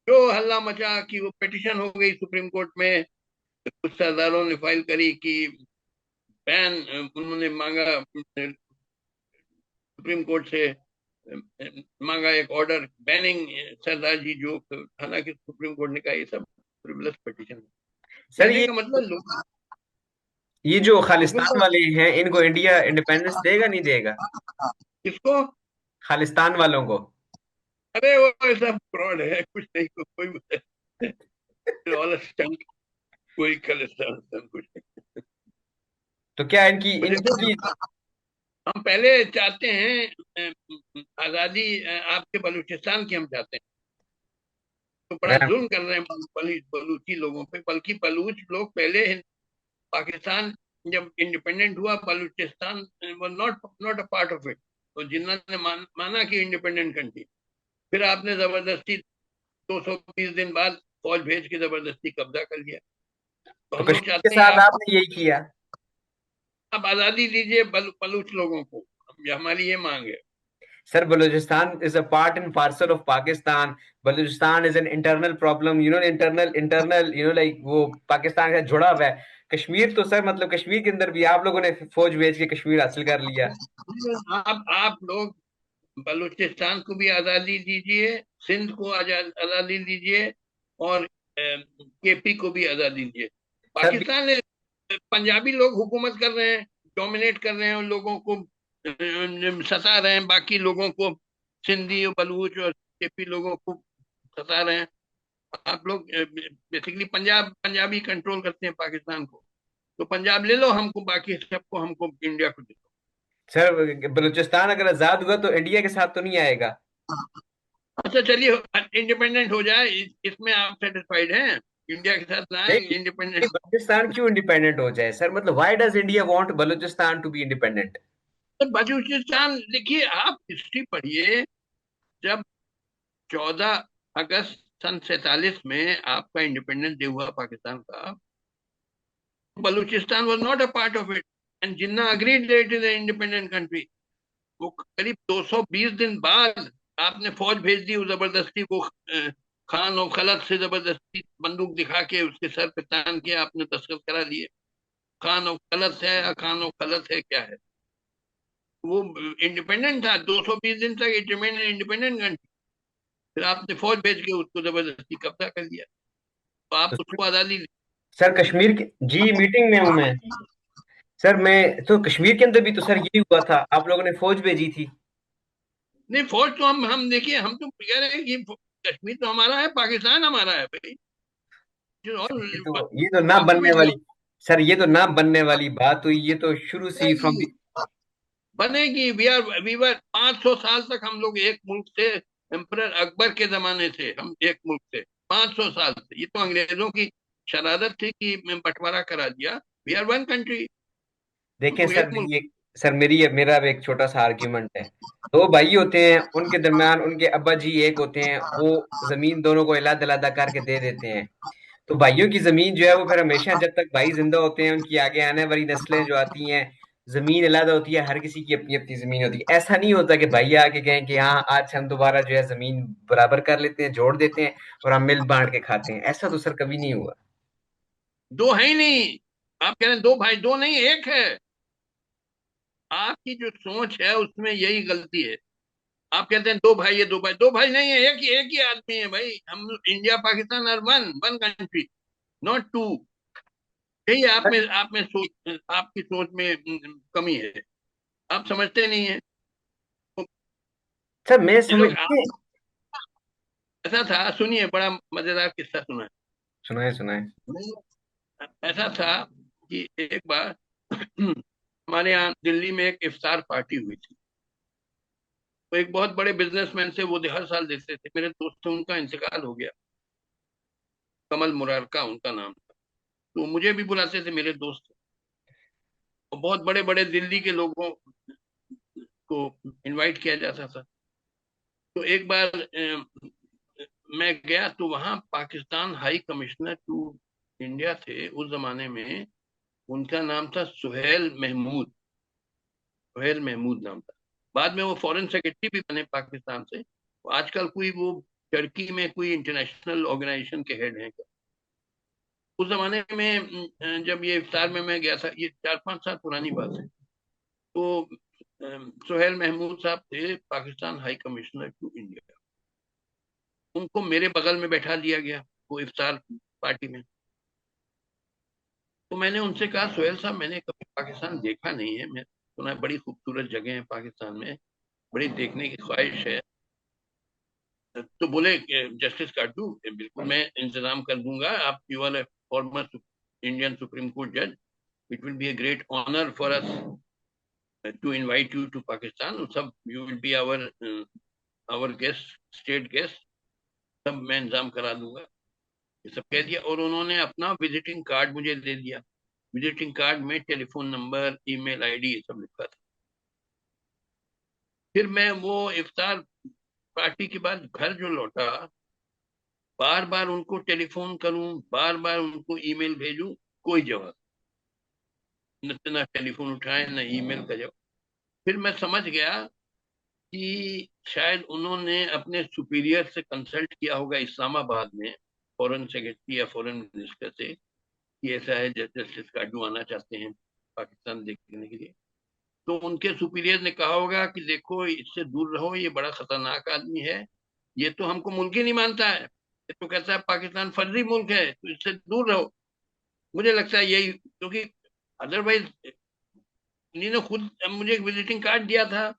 S1: जो हल्ला मचा कि वो पिटिशन हो गई सुप्रीम कोर्ट में, कुछ सरदारों ने फाइल करी कि बैन, उन्होंने मांगा सुप्रीम कोर्ट से, मांगा एक ऑर्डर बैनिंग सरदार जी जोक। हालांकि सुप्रीम कोर्ट ने कहा ये सब फ्रिवलेस पिटिशन है।
S2: सर
S1: कहने का मतलब,
S2: ये जो
S1: लोगों
S2: खालिस्तान
S1: को,
S2: वाले हैं, इनको इंडिया इंडिपेंडेंस देगा नहीं देगा?
S1: किसको?
S2: खालिस्तान वालों को।
S1: अरे वो सब फ्रॉड है, कुछ नहीं, ऑल स्टंट, कोई खालिस्तान कुछ नहीं।
S2: तो क्या इनकी
S1: वो देखो,
S2: इनकी
S1: हम पहले चाहते हैं आजादी, आपके बलूचिस्तान की हम चाहते हैं, तो बड़ा
S2: रहम।
S1: जुल्म कर रहे हैं बलूची लोगों पे। बल्कि बलूच लोग पहले पाकिस्तान जब इंडिपेंडेंट हुआ, Balochistan was not not a part of it, तो जिन्ना ने माना कि इंडिपेंडेंट कंट्री, फिर आपने जबरदस्ती 220 दिन बाद फौज भेज के जबरदस्ती कब्जा कर लिया। तो
S2: तो
S1: हम लोग
S2: कश्मीर के
S1: चाहते हैं
S2: साथ
S1: आप,
S2: आपने यही किया।
S1: आप आजादी दीजिए बलूच लोगों को, हमारी ये मांग है।
S2: Sir, Balochistan is a part and parcel of Pakistan. Balochistan is an internal problem, internal internal, like वो पाकिस्तान के साथ जुड़ा हुआ है। कश्मीर तो सर मतलब कश्मीर के अंदर भी आप लोगों ने फौज भेज के कश्मीर हासिल कर लिया।
S1: आप लोग बलूचिस्तान को भी आजादी दीजिए, सिंध को आजादी दीजिए, और केपी को भी आजादी दीजिए।
S2: सर
S1: पाकिस्तान ने, पंजाबी लोग हुकूमत कर रहे हैं, डोमिनेट कर रहे हैं, उन लोगों को सता रहे हैं, बाकी लोगों को, सिंधी और बलूच और केपी लोगों को सता रहे हैं। आप लोग बेसिकली पंजाबी कंट्रोल करते हैं पाकिस्तान को, तो पंजाब ले लो हमको, बाकी सबको हमको इंडिया को दे
S2: सर बलूचिस्तान अगर आजाद हुआ तो इंडिया के साथ तो नहीं आएगा।
S1: दो। अच्छा चलिए, इंडिपेंडेंट हो जाए, इसमें आप सेटिस्फाइड हैं? इंडिया के साथ ना
S2: नहीं,
S1: इंडिपेंडेंट।
S2: बलूचिस्तान क्यों इंडिपेंडेंट हो जाए सर, मतलब why does India want Balochistan to be independent.
S1: तो बलूचिस्तान देखिए, आप हिस्ट्री पढ़िए। जब 14 अगस्त सन 47 में आपका इंडिपेंडेंस डे हुआ पाकिस्तान का, Balochistan was not a part of it, and Jinnah agreed that it is independent country. वो करीब 220 दिन बाद आपने फौज भेज दी, वो जबरदस्ती वो खान और खलत से जबरदस्ती बंदूक दिखा के उसके सर पे तान के आपने दस्तखत करा लिए। खान और खलत है या खान और खलत है क्या है? वो इंडिपेंडेंट था 220 दिन तक, इट रिमेन इंडिपेंडेंट कंट्री। फिर आपने फौज भेज के उसको जबरदस्ती कब्जा कर लिया, तो आप
S2: तो
S1: उसको आजादी दी।
S2: सर कश्मीर की जी मीटिंग में हूं मैं। सर मैं तो कश्मीर के अंदर भी तो सर यही हुआ था, आप लोगों ने फौज भेजी थी।
S1: नहीं, फौज तो हम देखिए, हम तो कह रहे हैं कि कश्मीर तो हमारा है, पाकिस्तान हमारा है भाई। और
S2: ये तो ना
S1: आपको भी
S2: बनने वाली, सर ये तो ना बनने वाली बात हुई, ये तो शुरू से ही फ्रॉम
S1: बनेगी, बनेगी। वी वर 500 साल तक हम लोग एक मुल्क थे। एम्परर अकबर के जमाने से हम एक मुल्क थे, 500 साल से। ये तो अंग्रेजों की शरारत थी कि बंटवारा करा दिया। वी आर वन कंट्री, हम
S2: देखें
S1: लोग
S2: सर
S1: एक मुल्क।
S2: मेरी एक, सर मेरा भी एक छोटा सा आर्ग्यूमेंट है। दो भाई होते हैं, उनके दरमियान उनके अब्बा जी एक होते हैं, वो जमीन दोनों को अलग अलग करके दे देते हैं। तो भाइयों की जमीन जो है वो फिर हमेशा जब तक भाई जिंदा होते हैं, उनकी आगे आने वाली नस्लें जो आती हैं, जमीन अलग होती है, हर किसी की अपनी अपनी जमीन होती है। ऐसा नहीं होता कि भाई आके कहें कि हाँ आज हम दोबारा जो है जमीन बराबर कर लेते हैं, जोड़ देते हैं और हम मिल बांट के खाते हैं। ऐसा तो सर कभी नहीं हुआ।
S1: दो है ही नहीं। आप कह रहे हैं दो भाई, दो नहीं, एक है। आपकी जो सोच है उसमें यही गलती है। आप कहते हैं दो भाई है, दो भाई, दो भाई नहीं है, एक ही आदमी है भाई। हम India Pakistan are one one country, not two. यही आप में सोच, आपकी सोच में कमी है। आप समझते नहीं है। तो
S2: सर मैं
S1: ये लोग
S2: समझ।
S1: ऐसा था, सुनिए, बड़ा मजेदार किस्सा सुना
S2: सुनाए सुनाए।
S1: है। ऐसा था कि एक बार हमारे यहाँ दिल्ली में एक इफ्तार पार्टी हुई थी। तो एक बहुत बड़े बिजनेसमैन से, वो हर साल देते थे, मेरे दोस्त थे, उनका इंतकाल हो गया। कमल मुरार का उनका नाम था। तो मुझे भी बुलाते थे, मेरे दोस्त। और बहुत बड़े बड़े दिल्ली के लोगों को इनवाइट किया जाता था। तो एक बार मैं गया, तो वहाँ Pakistan high commissioner to India थे उस जमाने में। उनका नाम था सुहेल महमूद। सुहेल महमूद नाम था। बाद में वो फॉरेन सेक्रेटरी भी बने पाकिस्तान से। आजकल कोई वो टर्की में कोई इंटरनेशनल ऑर्गेनाइजेशन के हेड हैं। उस जमाने में जब ये इफ्तार में मैं गया था, ये 4-5 साल पुरानी बात है। तो सुहेल महमूद साहब थे Pakistan high commissioner to India. उनको मेरे बगल में बैठा दिया गया वो इफ्तार पार्टी में। तो मैंने उनसे कहा, सुहेल साहब, मैंने कभी पाकिस्तान देखा नहीं है, मैं सुना है बड़ी खूबसूरत जगह है पाकिस्तान में, बड़ी देखने की ख्वाहिश है। तो बोले, जस्टिस काटू, बिल्कुल मैं इंतजाम कर दूंगा। आप, you are a former Indian supreme court जज, it will be a great honor for us to invite you to Pakistan. सब, you will be our guest, state guest। सब मैं इंतजाम करा दूंगा, ये सब कह दिया। और उन्होंने अपना विजिटिंग कार्ड मुझे दे दिया। विजिटिंग कार्ड में टेलीफोन नंबर, ईमेल आईडी, ये सब लिखा था। फिर मैं वो इफ्तार पार्टी के बाद घर जो लौटा, बार बार उनको टेलीफोन करूं, बार बार उनको ईमेल भेजूं, कोई जवाब। न टेलीफोन उठाए, न ईमेल का जवाब। फिर मैं समझ गया कि शायद उन्होंने अपने सुपीरियर से कंसल्ट किया होगा इस्लामाबाद में, फॉरेन सेक्रेटरी या फॉरेन मिनिस्टर से, कि ऐसा है, जस्टिस काडू आना चाहते हैं पाकिस्तान देखने के लिए, तो उनके सुपीरियर ने कहा होगा कि देखो इससे दूर रहो, ये बड़ा खतरनाक आदमी है, ये तो हमको मुल्क ही नहीं मानता है, ये तो कहता है पाकिस्तान फर्जी मुल्क है, तो इससे दूर रहो। मुझे लगता है यही, क्योंकि अदरवाइज इन्होंने खुद मुझे एक विजिटिंग कार्ड दिया था,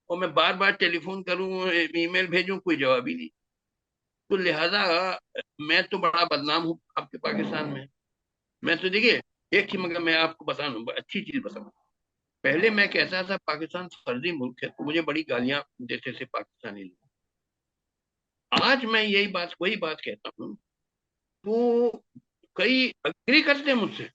S1: और मैं बार बार टेलीफोन करूं, ईमेल भेजूं, कोई जवाब ही नहीं। तो लिहाजा मैं तो बड़ा बदनाम हूँ आपके पाकिस्तान में। मैं तो देखिए, एक ही, मगर मैं आपको बता दूं, अच्छी चीज बताऊं। पहले मैं कहता था पाकिस्तान फर्जी मुल्क है, तो मुझे बड़ी गालियां देते थे पाकिस्तानी लोग। आज मैं यही बात, वही बात कहता हूँ, तो कई अग्री करते हैं मुझसे,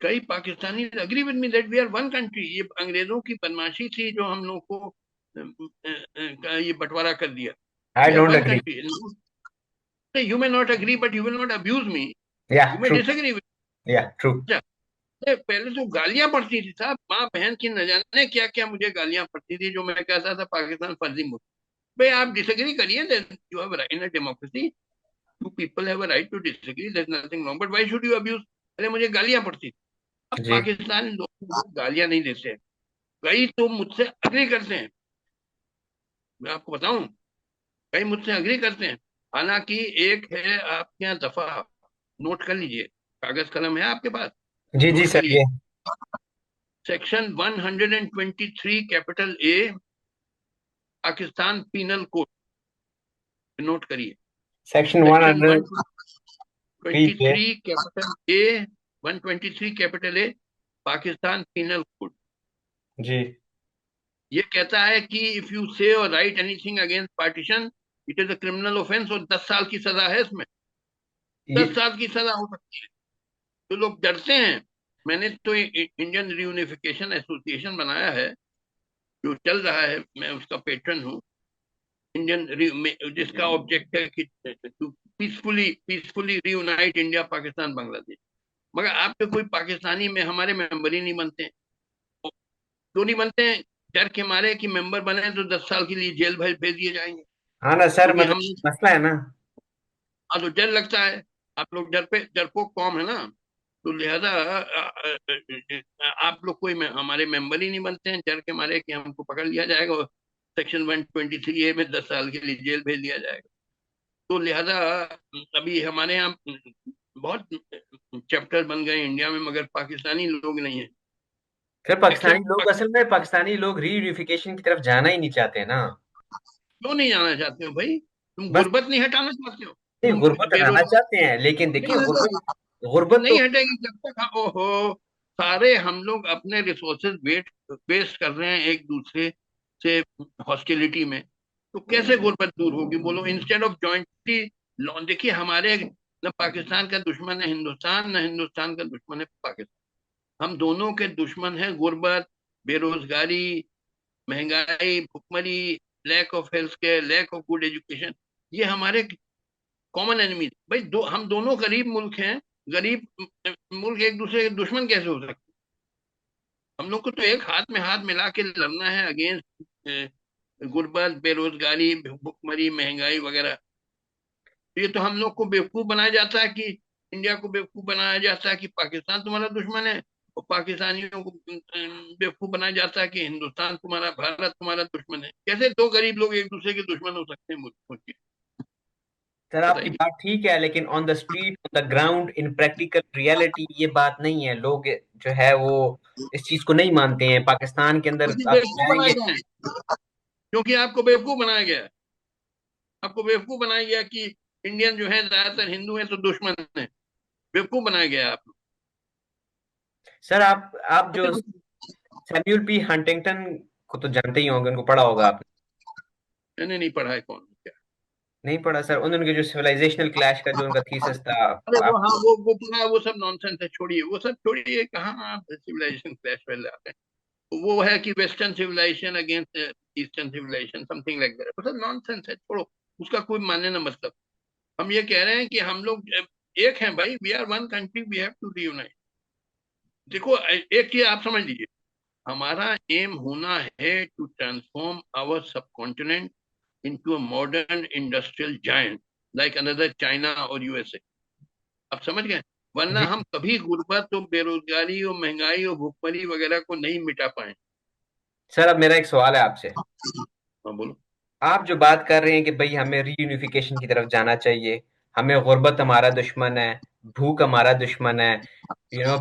S1: कई Pakistani agree with me that we are one country. ये अंग्रेजों की बदमाशी थी जो हम लोग को ये बंटवारा कर दिया।
S2: I
S1: we are
S2: don't
S1: one
S2: agree.
S1: Country. You may not agree, but you will not abuse me,
S2: या
S1: you may
S2: true.
S1: Disagree with.
S2: या ट्रू।
S1: पहले तो गालियां पड़ती थी साहब, माँ बहन की न जाने क्या क्या मुझे गालियां पड़ती थी, जो मैं कहता था पाकिस्तान फर्जी मुल्क। भाई आप डिसएग्री करिए, you have in a democracy, two people have a right to disagree, there is nothing wrong, but why should you abuse. पहले मुझे गालियां पड़ती थी। अब
S2: जी।
S1: पाकिस्तानी लोग गालियां नहीं देते हैं, कई तो मुझसे अग्री करते हैं। मैं आपको बताऊं, कई मुझसे अग्री करते हैं। हालांकि एक है आपके यहाँ दफा, नोट कर लीजिए, कागज कलम है आपके पास,
S2: जी जी
S1: नोट
S2: सर,
S1: करिए।
S2: ये
S1: section 123 capital A, Pakistan penal code, note करिए।
S2: सेक्शन
S1: सेक्शन
S2: 103 पे।
S1: 123 capital A, 123 capital A, Pakistan penal code.
S2: जी।
S1: ये कहता है कि इफ यू से और write anything against partition, it is a criminal offence, और 10 साल की सजा है इसमें,
S2: ये
S1: 10 साल की सजा हो सकती है। तो लोग डरते हैं। मैंने तो इंडियन रियूनिफिकेशन एसोसिएशन बनाया है, जो चल रहा है, मैं उसका पेट्रन हूँ। जिसका ऑब्जेक्ट है कि to peacefully peacefully reunite India, Pakistan, Bangladesh. मगर आपके कोई पाकिस्तानी में हमारे मेंबर ही नहीं बनते हैं। क्यों नहीं बनते हैं? डर के मारे कि मेंबर बने तो 10 साल के लिए जेल भेज दिए जाएंगे,
S2: हाँ ना सर,
S1: क्योंकि
S2: मतलब
S1: हम,
S2: मसला है ना।
S1: हाँ, तो डर लगता है। आप लोग डरपोक कौम है ना, तो लिहाजा आप लोग कोई हमारे मेंबर ही नहीं बनते हैं, डर के मारे कि हमको पकड़ लिया जाएगा और सेक्शन 123 ए में 10 साल के लिए जेल भेज दिया जाएगा। तो लिहाजा अभी हमारे यहाँ बहुत चैप्टर बन गए इंडिया में, मगर पाकिस्तानी लोग नहीं है,
S2: सर पाकिस्तानी
S1: एक्सेप्ट।
S2: लोग, असल में पाकिस्तानी लोग रीयूनिफिकेशन की तरफ जाना ही नहीं चाहते ना।
S1: क्यों नहीं जाना चाहते हो भाई? तुम
S2: बस
S1: गुर्बत नहीं हटाना चाहते हो?
S2: नहीं,
S1: तुम
S2: गुर्बत हटाना
S1: बेरोजगार
S2: चाहते हैं, लेकिन देखिए
S1: नहीं
S2: गुर्बत,
S1: हटेगी,
S2: गुर्बत तो।
S1: नहीं हटेगी जब तक, ओहो, सारे हम लोग अपने रिसोर्सेज वेस्ट कर रहे हैं एक दूसरे से हॉस्टिलिटी में, तो कैसे गुर्बत दूर होगी बोलो? इंस्टेड ऑफ जॉइंटली, देखिए हमारे, न पाकिस्तान का दुश्मन है हिंदुस्तान, न हिंदुस्तान का दुश्मन है पाकिस्तान। हम दोनों के दुश्मन है गुर्बत, बेरोजगारी, महंगाई, भुखमरी, lack of health care, lack of good education. ये हमारे कॉमन एनिमी भाई। हम दोनों गरीब मुल्क हैं, गरीब मुल्क एक दूसरे के दुश्मन कैसे हो सकते? हम लोग को तो एक हाथ में हाथ मिला के लड़ना है अगेंस्ट गुर्बत, बेरोजगारी, भुखमरी, महंगाई वगैरह। तो ये तो हम लोग को बेवकूफ बनाया जाता है कि, इंडिया को बेवकूफ बनाया जाता है कि पाकिस्तान तुम्हारा दुश्मन है, और पाकिस्तानियों को बेवकूफ बनाया जाता है कि हिंदुस्तान तुम्हारा, भारत तुम्हारा दुश्मन है। कैसे दो गरीब लोग एक दूसरे के दुश्मन हो सकते हैं? मुझे
S2: सर आपकी
S1: बताइए।
S2: बात ठीक है, लेकिन on the street, on the ground, in practical reality ये बात नहीं है। लोग जो है वो इस चीज को नहीं मानते हैं। पाकिस्तान के अंदर
S1: क्योंकि
S2: आप
S1: बेवकूफ बनाए
S2: जाएंगे।
S1: गए हैं, क्योंकि आपको बेवकूफ बनाया गया है। आपको बेवकूफ बनाया गया कि इंडियन जो है ज्यादातर हिंदू है तो दुश्मन है। बेवकूफ बनाया गया है आपको।
S2: सर आप जो सैम्यूल पी हंटिंगटन को तो जानते ही होंगे, उनको पढ़ा होगा आपने।
S1: मैंने नहीं पढ़ा है, कौन क्या?
S2: नहीं पढ़ा सर? उन्होंने जो सिविलाइजेशनल क्लैश का जो उनका थीसिस था
S1: अरे वो,
S2: आप।
S1: हाँ, वो पूरा वो सब नॉनसेंस है, छोड़िए वो सब, छोड़िए, कहाँ आप सिविलाइजेशन क्लैश फैल रहे हैं। वो है कि western civilization against eastern civilization, something like that, वो सब नॉनसेंस है, छोड़ो। उसका कोई मानने ना मतलब। हम ये कह रहे हैं कि हम लोग एक हैं भाई, we are one country, we have to reunite. देखो एक चीज आप समझ लीजिए, हमारा एम होना है to transform our subcontinent into a modern industrial giant, like another China और यूएसए। आप समझ गए? वरना
S2: जी
S1: हम कभी गुर्बत और बेरोजगारी और महंगाई और भुखमरी वगैरह को नहीं मिटा पाए।
S2: सर, अब मेरा एक सवाल है आपसे।
S1: हाँ बोलो।
S2: आप जो बात कर रहे हैं कि भाई हमें रीयूनिफिकेशन की तरफ जाना चाहिए, हमें गुर्बत हमारा दुश्मन है, भूख हमारा दुश्मन है,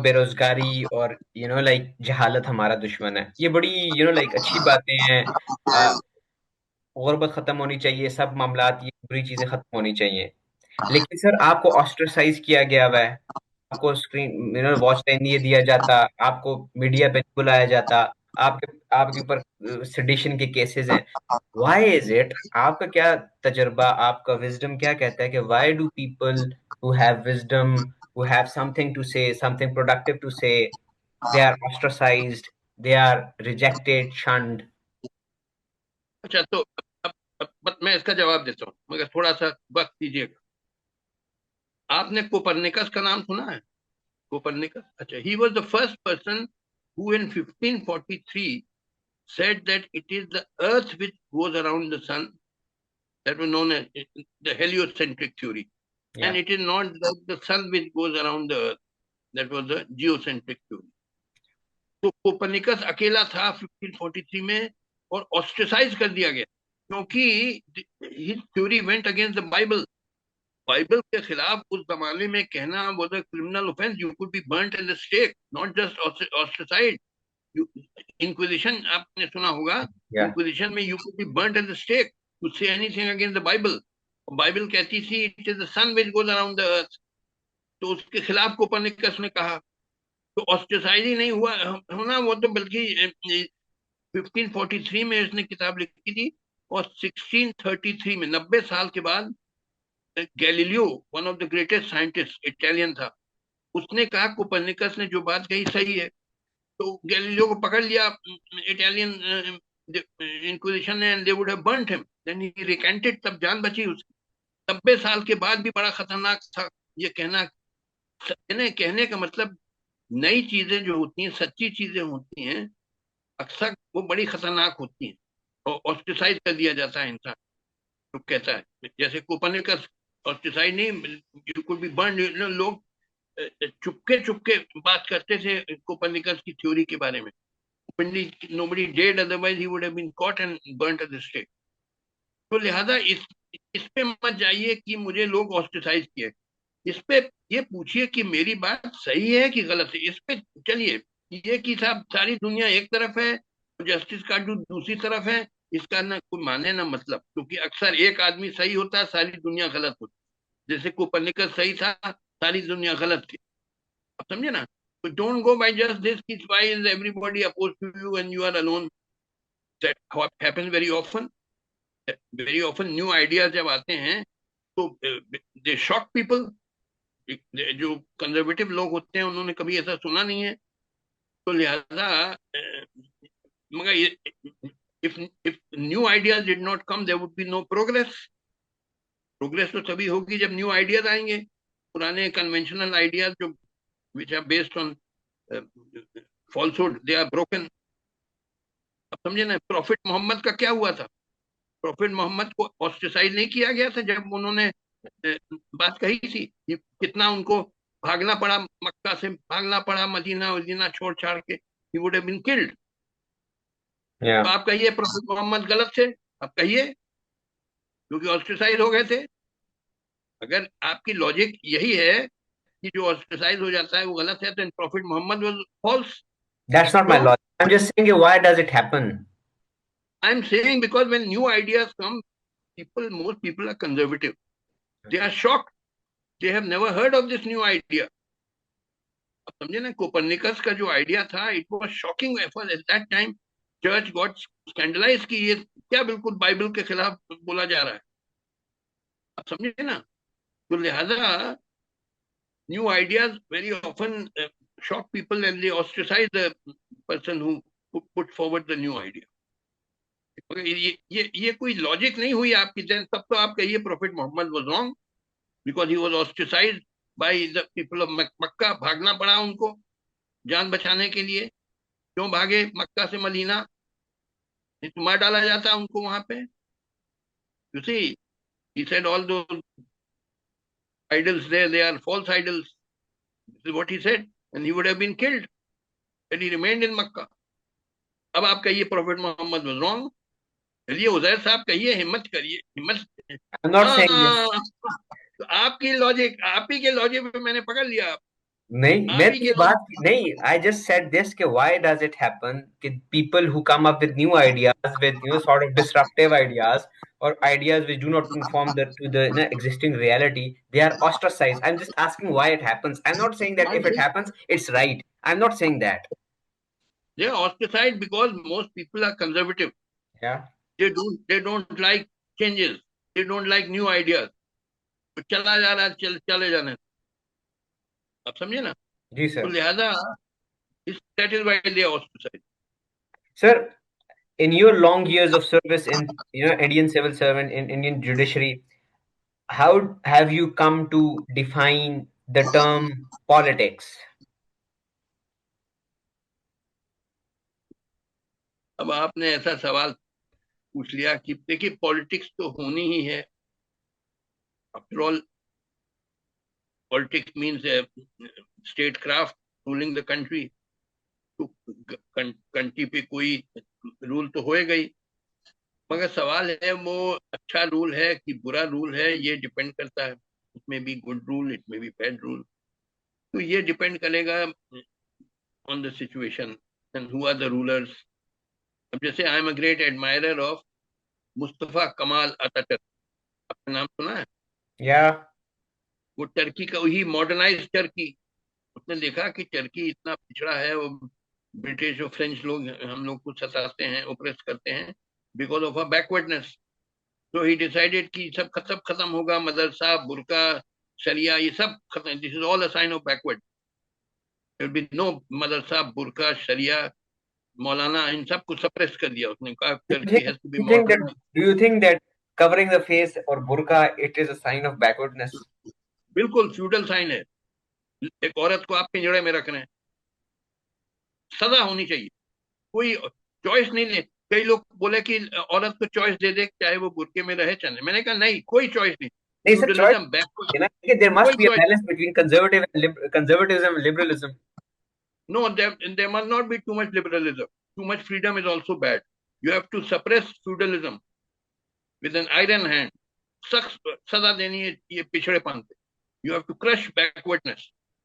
S2: बेरोजगारी और लाइक जहालत हमारा दुश्मन है, ये बड़ी लाइक अच्छी बातें हैं। गुर्बत खत्म होनी चाहिए, सब मामलात, ये बुरी चीजें खत्म होनी चाहिए। लेकिन सर, आपको ऑस्ट्रेसाइज किया गया हुआ है, आपको स्क्रीन वॉच टाइम नहीं दिया जाता, आपको मीडिया पे नहीं बुलाया जाता, आपके आपके ऊपर सेडिशन के केसेस हैं। Why is it? आपका क्या तजर्बा, आपका विजडम क्या कहता है कि why do people who have wisdom, who have something to say, something productive to say, they are ostracised, they are rejected, shunned?
S1: अच्छा तो मैं इसका जवाब देता हूँ, मगर थोड़ा सा वक्त दीजिएगा। आपने कोपरनिकस का नाम सुना है? कोपरनिकस, अच्छा, he was the first person who in 1543 said that it is the earth which goes around the sun. That was known as the heliocentric theory.
S2: या
S1: And it is not that the sun which goes around the earth. That was the geocentric theory. तो Copernicus अकेला था 1543 में, और ऑस्ट्रेसाइज कर दिया गया क्योंकि his theory went against the Bible. Bible के खिलाफ उस जमाने में कहना was a criminal offence. You could be burnt at the stake, not just ostracised. Inquisition आपने सुना होगा।
S2: या
S1: इंक्विजिशन में you could be burnt at the stake to say anything against the Bible. Bible कहती थी it is the sun which goes around the earth. तो उसके खिलाफ कोपरनिकस ने कहा। तो ऑस्ट्रेसाइज ही नहीं हुआ होना वो, तो बल्कि 1543 में इसने किताब लिखी थी, और 1633 में, 90 साल के बाद, Galileo, one of the greatest scientist, Italian था, उसने कहा कोपरनिकस ने जो बात कही सही है। तो गैलीलियो को पकड़ लिया इटालियन इंक्विजिशन ने, and they would have burned him, then he recanted, तब जान बची उसकी। 90 साल के बाद भी बड़ा खतरनाक था ये कहना। कहने का मतलब, नई चीजें जो होती हैं, सच्ची चीजें होती हैं, अक्सर वो बड़ी खतरनाक होती हैं, और ऑस्ट्रेसाइज कर दिया जाता है इंसान। तो कहता है जैसे कोपरनिकस ऑस्ट्रेसाइज नहीं, यू कुड बी बर्न। लोग चुपके चुपके बात करते थे कोपरनिकस की थ्योरी के बारे में। Nobody did, otherwise he would have been caught and burnt at the stake. तो लिहाजा इस पे मत जाइए कि मुझे लोग ऑस्ट्रेसाइज किए। इस पे ये पूछिए कि मेरी बात सही है कि गलत है। इस पे चलिए। ये कि साहब सारी दुनिया एक तरफ है, जस्टिस का दूसरी तरफ है, इसका ना कोई माने ना मतलब, क्योंकि अक्सर एक आदमी सही होता है, सारी दुनिया गलत होती है। जैसे कोपरनिकस सही था, सारी दुनिया गलत थी। आप समझे ना? तो don't go by just this कि why is everybody oppose to you and you are alone. That happens very often. Very often new ideas जब आते हैं तो दे शॉक पीपल। जो कंजर्वेटिव लोग होते हैं उन्होंने कभी ऐसा सुना नहीं है। तो लिहाजा मगर if if new ideas did not come, there would be no progress. Progress तो तभी होगी जब न्यू आइडियाज आएंगे। पुराने कन्वेंशनल आइडियाज जो which are based on falsehood, they are broken. अब समझे ना, प्रॉफिट मोहम्मद का क्या हुआ था? प्रॉफिट मोहम्मद को ऑस्ट्रेसाइज नहीं किया गया था जब उन्होंने बात कही थी कि कितना उनको भागना पड़ा, मक्का से भागना पड़ा, मदीना उदीना छोड़ छाड़ के, he would have been killed.
S2: या
S1: तो आप कहिए प्रॉफिट मोहम्मद गलत थे? आप कहिए, क्योंकि ऑस्ट्रेसाइज हो गए थे। अगर आपकी लॉजिक यही है कि जो ऑस्ट्रेसाइज हो जाता है वो गलत है, तो prophet Mohammad was false.
S2: That's not my
S1: क्यों?
S2: Logic, I am just saying why does it happen?
S1: I am saying because when new ideas come, people, most people are conservative. They are shocked. They have never heard of this new idea. आप समझे ना, Copernicus का जो idea था, it was shocking for at that time. Church got scandalise कि ये क्या बिल्कुल बाइबल के खिलाफ बोला जा रहा है। आप समझे ना? तो लिहाजा new ideas very often shock people and they ostracise the person who put forward the new idea. ये कोई लॉजिक नहीं हुई आपकी। तब तो आप कहिए prophet Mohammad was wrong because he was ostracised by the people of Mecca. भागना पड़ा उनको जान बचाने के लिए। क्यों भागे मक्का से मदीना? नहीं तो मार डाला जाता उनको वहां पे। You see, he said all those idols there, they are false idols. This is what he said, and he would have been killed, and he remained in Makkah. अब आप कहिए Prophet Muhammad was wrong. चलिए उजैर साहब कहिए, हिम्मत करिए, हिम्मत.
S2: I'm not saying this.
S1: हाँ, तो आपकी लॉजिक, आप ही के लॉजिक पे मैंने पकड़ लिया.
S2: नहीं,
S1: आप
S2: मैं
S1: ही
S2: तो
S1: के
S2: ये बात
S1: लॉजिक.
S2: नहीं, I just said this कि why does it happen कि people who come up with new ideas with sort of disruptive ideas or ideas which do not conform to the existing reality, they are ostracized. I'm just asking why it happens. I'm not saying that if it happens it's right. I'm not saying that.
S1: They are ostracized because most people are conservative.
S2: Yeah.
S1: They don't like changes. They don't like new ideas. तो चला जा रहा, चले जाने. आप समझे ना.
S2: जी
S1: तो
S2: सर.
S1: लिहाजा that is why they are ostracized.
S2: Sir, in your long years of service in Indian civil servant in Indian judiciary, how have you come to define the term politics?
S1: अब आपने ऐसा सवाल पूछ लिया कि देखिए पॉलिटिक्स तो होनी ही है. After all politics means state craft, ruling the country. तो कंट्री पे कोई रूल तो होएगा ही, मगर सवाल है वो अच्छा रूल है कि बुरा रूल है, ये डिपेंड करता है. It may be good rule, it may be bad rule. तो ये डिपेंड करेगा on the situation and who are the rulers. अब जैसे I am a great admirer of Mustafa Kemal Ataturk. आपने नाम सुना है?
S2: Yeah.
S1: वो टर्की का, वही मॉडर्नाइज टर्की. उसने देखा कि टर्की इतना पिछड़ा है, वो ब्रिटिश और फ्रेंच लोग हम लोग को सताते हैं, ओप्रेस करते हैं बिकॉज ऑफ अ बैकवर्डनेस. तो ही डिसाइडेड कि सब खत्म होगा, मदरसा, बुरका, शरिया, ये सब खत्म. This is all a sign of backward. There will be no मदरसा, बुरका, शरिया, मौलाना, इन सब को सप्रेस कर दिया. उसने कहा Turkey has to be modern.
S2: Do you think that covering the face or burqa it is a sign of backwardness?
S1: बिल्कुल फ्यूडल साइन है. एक औरत को आप पिंजड़े में रख रहे हैं, सजा होनी चाहिए. कोई चॉइस नहीं ले. कई लोग बोले कि औरत को चॉइस दे दे, चाहे वो बुरके में रहे चले. मैंने कहा नहीं, कोई चॉइस नहीं.
S2: नहीं सर, choice
S1: फ्यूडलिज्म बैकवर्ड.
S2: है ना कि there
S1: कोई
S2: must be a
S1: choice.
S2: balance between conservatism and liberalism.
S1: No, there must not be too much liberalism. Too much freedom is also bad. You have to suppress feudalism with an iron hand. सख्त सजा देनी है ये पिछड़ेपन पे. You have to crush backwardness.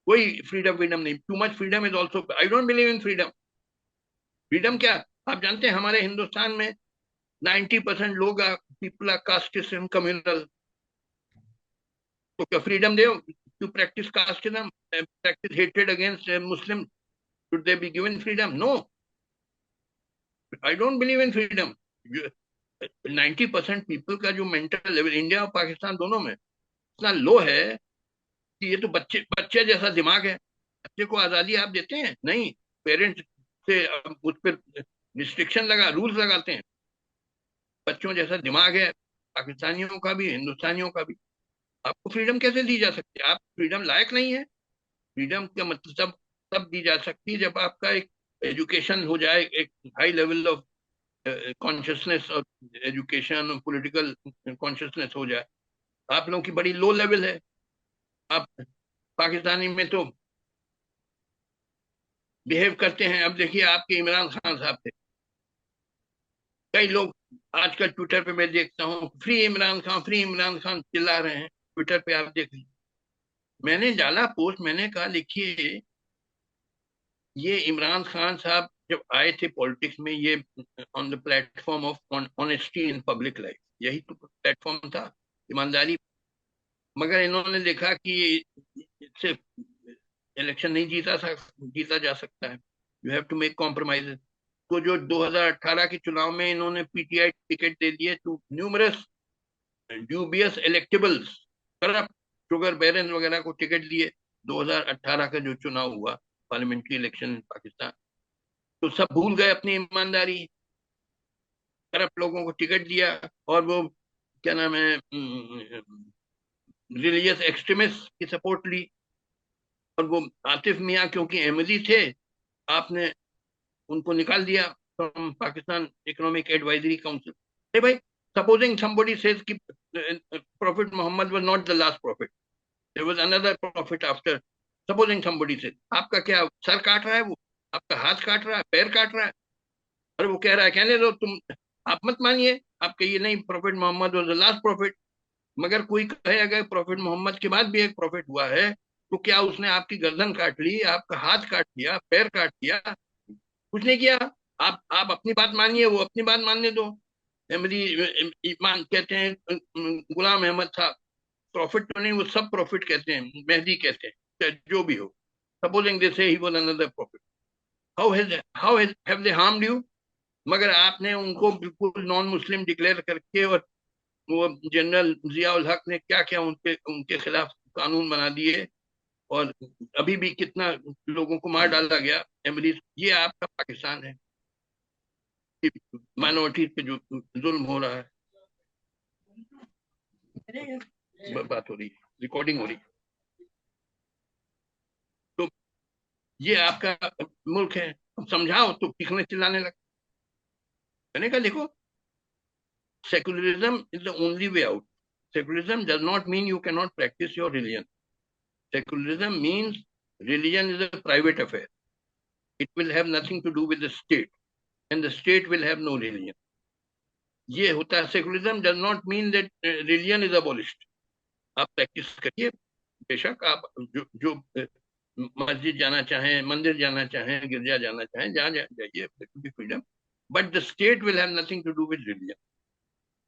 S1: कोई freedom नहीं. Too much freedom is also. I don't believe in freedom. Freedom क्या? आप जानते हैं हमारे हिंदुस्तान में 90% लोग people are casteist and communal. तो क्या freedom they to practise casteism, practise hatred against Muslim? Should they be given freedom? No. I don't believe in freedom. 90% people का जो मेंटल लेवल इंडिया और पाकिस्तान दोनों में इतना लो है कि ये तो बच्चे बच्चे जैसा दिमाग है. बच्चे को आजादी आप देते हैं? नहीं. पेरेंट्स से उस पर रिस्ट्रिक्शन रूल्स लगाते हैं. बच्चों जैसा दिमाग है पाकिस्तानियों का भी, हिंदुस्तानियों का भी. आपको फ्रीडम कैसे दी जा सकती है? आप फ्रीडम लायक नहीं है. फ्रीडम का मतलब तब दी जा सकती है जब आपका एक एजुकेशन हो जाए, एक हाई लेवल ऑफ कॉन्शियसनेस और एजुकेशन और पॉलिटिकल कॉन्शियसनेस हो जाए. आप लोगों की बड़ी लो लेवल है. आप पाकिस्तानी में तो बिहेव करते हैं. अब देखिए आपके इमरान खान साहब थे, कई लोग आजकल ट्विटर पे मैं देखता हूँ फ्री इमरान खान चिल्ला रहे हैं. ट्विटर पे आप देख लीजिए. मैंने डाला पोस्ट, मैंने कहा लिखिए ये इमरान खान साहब जब आए थे पॉलिटिक्स में, ये on the platform of honesty in public life, यही तो प्लेटफॉर्म था, ईमानदारी. मगर इन्होंने देखा कि सिर्फ इलेक्शन नहीं जीता जा सकता है. You have to make compromise. तो जो 2018 के चुनाव में इन्होंने पीटीआई टिकट दे दिए to numerous dubious electables, corrupt sugar barons वगैरह को टिकट दिए. 2018 का जो चुनाव हुआ पार्लियामेंट्री इलेक्शन इन पाकिस्तान, तो सब भूल गए अपनी ईमानदारी. करप्ट लोगों को टिकट दिया और वो क्या नाम है रिलीजियस एक्सट्रीमिस्ट की सपोर्ट ली. और वो आतिफ मियाँ क्योंकि अहमदी थे, आपने उनको निकाल दिया from Pakistan economic advisory council. अरे भाई, सपोजिंग somebody says कि Prophet Muhammad was not the last prophet, there was another prophet after supposing somebody से, आपका क्या सर काट रहा है वो, आपका हाथ काट रहा है, पैर काट रहा है, और वो कह रहा है कहने दो तुम, आप मत मानिए, आप कहिए नहीं prophet Mohammad was the last prophet. मगर कोई कहे अगर प्रॉफिट मोहम्मद के बाद भी एक प्रॉफिट हुआ है, तो क्या उसने आपकी गर्दन काट ली, आपका हाथ काट दिया, पैर काट दिया? कुछ नहीं किया। आप अपनी बात मानिए, वो अपनी बात मानने दो। मेरी ईमान कहते हैं गुलाम अहमद साहब, प्रॉफिट तो नहीं, वो सब प्रॉफिट कहते हैं, मेहदी कहते हैं, चाहे जो भी हो। सपोजिंग दे से he was another profit, how have they harmed you? मगर आपने उनको बिल्कुल नॉन मुस्लिम डिक्लेयर करके, और वो जनरल जियाउल हक ने क्या क्या उनके उनके खिलाफ कानून बना दिए, और अभी भी कितना लोगों को मार डाला गया एमरीज। ये आपका पाकिस्तान है, माइनॉरिटीज पे जो जुल्म हो रहा है। बात हो रही है, रिकॉर्डिंग हो रही है। तो ये आपका मुल्क है, समझाओ तो चीखने चिल्लाने लगे। मैंने कहा देखो, secularism is the only way out. Secularism does not mean you can not practice your religion. Secularism means religion is a private affair. It will have nothing to do with the state, and the state will have no religion. ये होता है secularism. Does not mean that religion is abolished. आप practice करिए, बेशक आप जो मस्जिद जाना चाहें, मंदिर जाना चाहें, गिरजा जाना चाहें, जहाँ जाइए, freedom, but the state will have nothing to do with religion.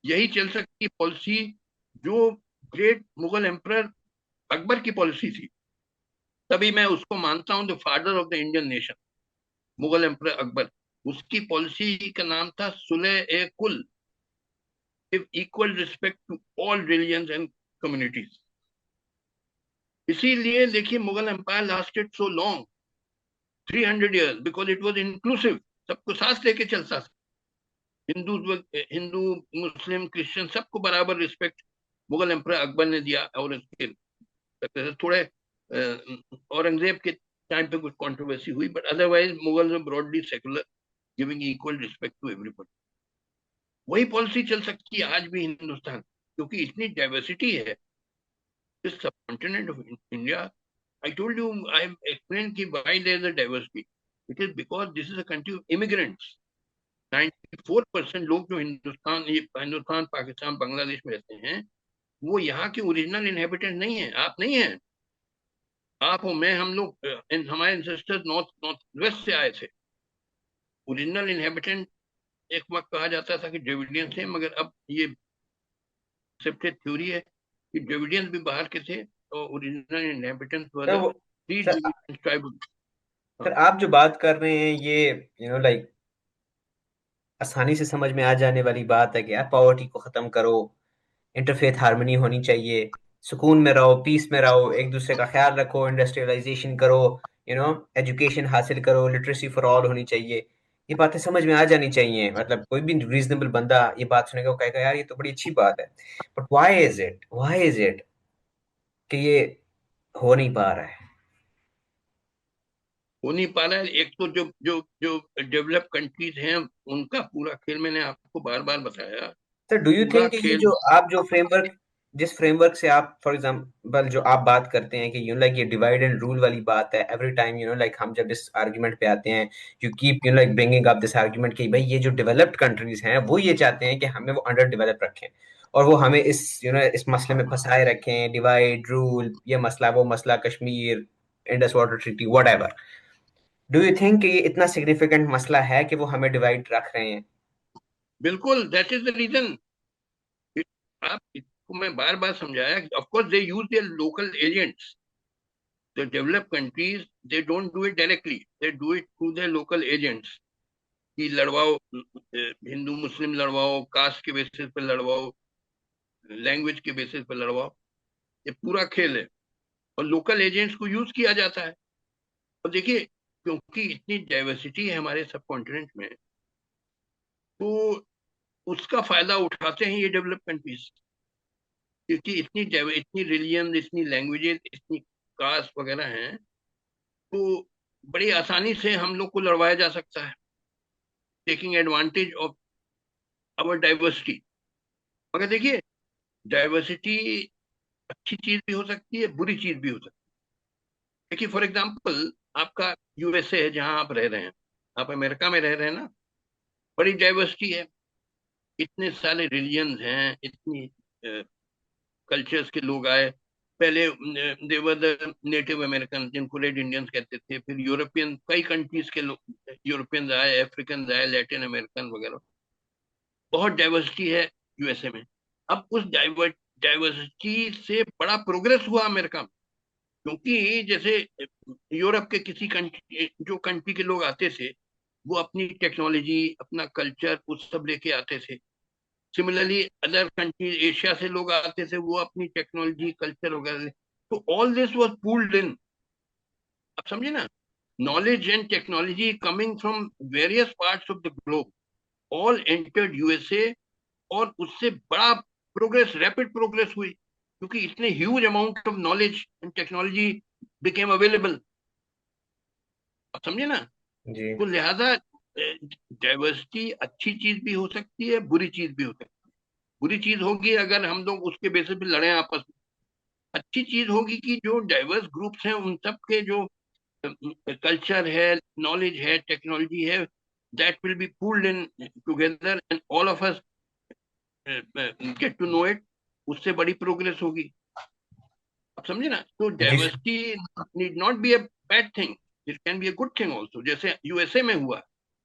S1: यही चल सकती पॉलिसी जो ग्रेट मुगल एम्परर अकबर की पॉलिसी थी। तभी मैं उसको मानता हूं the father of the Indian nation, Mughal emperor Akbar. उसकी पॉलिसी का नाम था सुलह ए कुल, give equal respect to all religions and communities. इसीलिए देखिए Mughal empire lasted so long, 300 years, because it was inclusive, सबको साथ लेके चलता था। हिंदू हिंदू मुस्लिम क्रिश्चियन सबको बराबर रिस्पेक्ट मुगल एम्पर अकबर ने दिया। और इसके थोड़े औरंगजेब के टाइम पे कुछ कंट्रोवर्सी हुई, but otherwise Mughal broadly secular, giving equal respect to everybody. वही पॉलिसी चल सकती है आज भी हिंदुस्तान, क्योंकि इतनी डाइवर्सिटी है इस subcontinent of India. I told you, I have explained ki why there is a diversity. It is because this is a country of immigrants. 94% लोग जो हिंदुस्तान, पाकिस्तान, बांग्लादेश में रहते हैं, वो यहाँ के ओरिजिनल इनहेबिटेंट नहीं है। आप नहीं है, आप हो, मैं, हम लोग, हमारे एंसेस्टर्स नॉर्थ नॉर्थ वेस्ट से आए थे। ओरिजिनल इनहेबिटेंट एक वक्त कहा जाता था कि ड्रेविडियंस थे, मगर अब ये एक्सेप्टेड थ्योरी है कि ड्रेविडियंस भी बाहर के थे, और original inhabitants were
S2: sir
S1: the
S2: वो
S1: pre
S2: sir
S1: Dravidian tribal.
S2: Sir आप जो बात कर रहे हैं ये लाइक आसानी से समझ में आ जाने वाली बात है कि यार पॉवर्टी को खत्म करो, इंटरफेथ हार्मनी होनी चाहिए, सुकून में रहो, पीस में रहो, एक दूसरे का ख्याल रखो, इंडस्ट्रियलाइजेशन करो, एजुकेशन हासिल करो, लिटरेसी फॉर ऑल होनी चाहिए। ये बातें समझ में आ जानी चाहिए, मतलब कोई भी रीजनेबल बंदा ये बात सुनेगा वो कहेगा यार ये तो बड़ी अच्छी बात है। बट व्हाई इज इट कि ये हो नहीं पा रहा है?
S1: हो नहीं पा रहा है। एक तो जो जो जो डेवलप कंट्रीज हैं, उनका पूरा खेल मैंने आपको बार बार बताया।
S2: सर डू यू
S1: पूरा
S2: थिंक ये
S1: खेल,
S2: जो आप जो फ्रेमवर्क जिस फ्रेमवर्क से आप फॉर एग्जांपल जो आप बात करते हैं कि लाइक ये डिवाइड एंड रूल वाली बात है, एवरी टाइम लाइक हम जब इस आर्गुमेंट पे आते हैं, you keep like bringing up this argument कि भाई ये जो डेवलप्ड कंट्रीज हैं वो ये चाहते हैं कि हमें वो अंडर डेवलप रखें, और वो हमें इस इस मसले में फंसाए रखें, डिवाइड रूल, ये मसला वो मसला, Kashmir, Indus water treaty, whatever. Do you think ये इतना सिग्निफिकेंट मसला है कि वो हमें डिवाइड रख रहे हैं?
S1: बिल्कुल दैट इज द रीजन। आप इसको मैं बार बार समझाया, of course they use their local agents. The developed countries, they don't do it directly, they do it through their local agents. कि लड़वाओ, हिंदू मुस्लिम लड़वाओ, कास्ट के बेसिस पे लड़वाओ, लैंग्वेज के बेसिस पे लड़वाओ, ये पूरा खेल है। और लोकल एजेंट्स को यूज किया जाता है। और देखिए, क्योंकि इतनी डाइवर्सिटी है हमारे सब कॉन्टिनेंट में, तो उसका फायदा उठाते हैं ये डेवलप कंट्रीज। क्योंकि इतनी रिलीजन, इतनी लैंग्वेजेस, इतनी कास्ट वगैरह हैं, तो बड़ी आसानी से हम लोग को लड़वाया जा सकता है, taking advantage of our diversity. मगर देखिए, डाइवर्सिटी अच्छी चीज भी हो सकती है, बुरी चीज भी हो सकती देखिए फॉर एग्जाम्पल आपका यूएसए है जहां आप रह रहे हैं, आप अमेरिका में रह रहे हैं ना, बड़ी डाइवर्सिटी है, इतने सारे रिलीजन्स हैं, इतनी कल्चर्स के लोग आए। पहले देवर द नेटिव अमेरिकन जिनको रेड इंडियंस कहते थे, फिर यूरोपियन, कई कंट्रीज के लोग, यूरोपियंस आए, अफ्रीकन आए, लैटिन अमेरिकन वगैरह, बहुत डाइवर्सिटी है यूएसए में। अब उस डाइवर्सिटी से बड़ा प्रोग्रेस हुआ अमेरिका में, क्योंकि जैसे यूरोप के किसी कंट्री, जो कंट्री के लोग आते थे, वो अपनी टेक्नोलॉजी, अपना कल्चर, उस सब लेके आते थे। सिमिलरली अदर कंट्रीज, एशिया से लोग आते थे, वो अपनी टेक्नोलॉजी, कल्चर वगैरह, तो ऑल दिस वाज पूल्ड इन। आप समझे ना, knowledge and technology coming from various parts of the globe all entered USA, और उससे बड़ा प्रोग्रेस, रैपिड प्रोग्रेस हुई, क्योंकि इतने huge amount of knowledge and technology became available. आप समझे ना,
S2: जी
S1: तो लिहाजा डाइवर्सिटी अच्छी चीज भी हो सकती है, बुरी चीज भी हो सकती है। बुरी चीज होगी अगर हम लोग उसके बेसिस पे लड़े आपस में। अच्छी चीज होगी कि जो डाइवर्स ग्रुप्स हैं उन सब के जो कल्चर है, नॉलेज है, टेक्नोलॉजी है, that will be pooled in together and all of us get to know it, उससे बड़ी प्रोग्रेस होगी। आप समझे ना, तो
S2: जी sir.
S1: Diversity need not be a bad thing, it can be a good thing also, जैसे यूएसए में हुआ।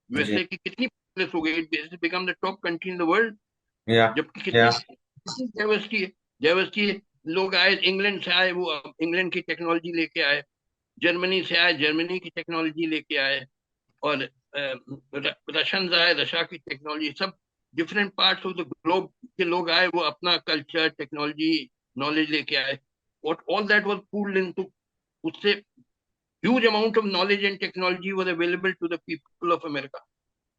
S2: जी
S1: यूएसए की कितनी प्रोग्रेस हो गई, it become the top country in the world,
S2: या
S1: जबकि
S2: या
S1: कितनी कितनी डाइवर्सिटी है। डाइवर्सिटी है, लोग आए, इंग्लैंड से आए, वो इंग्लैंड की टेक्नोलॉजी लेके आए, जर्मनी से आए, जर्मनी की टेक्नोलॉजी लेके आए, और रशियन आए, रशिया की टेक्नोलॉजी, सब different parts of the globe के लोग आए, वो अपना कल्चर, टेक्नोलॉजी, नॉलेज लेके आए, what all that was pooled into, उससे huge amount of knowledge and technology was available to the people of America।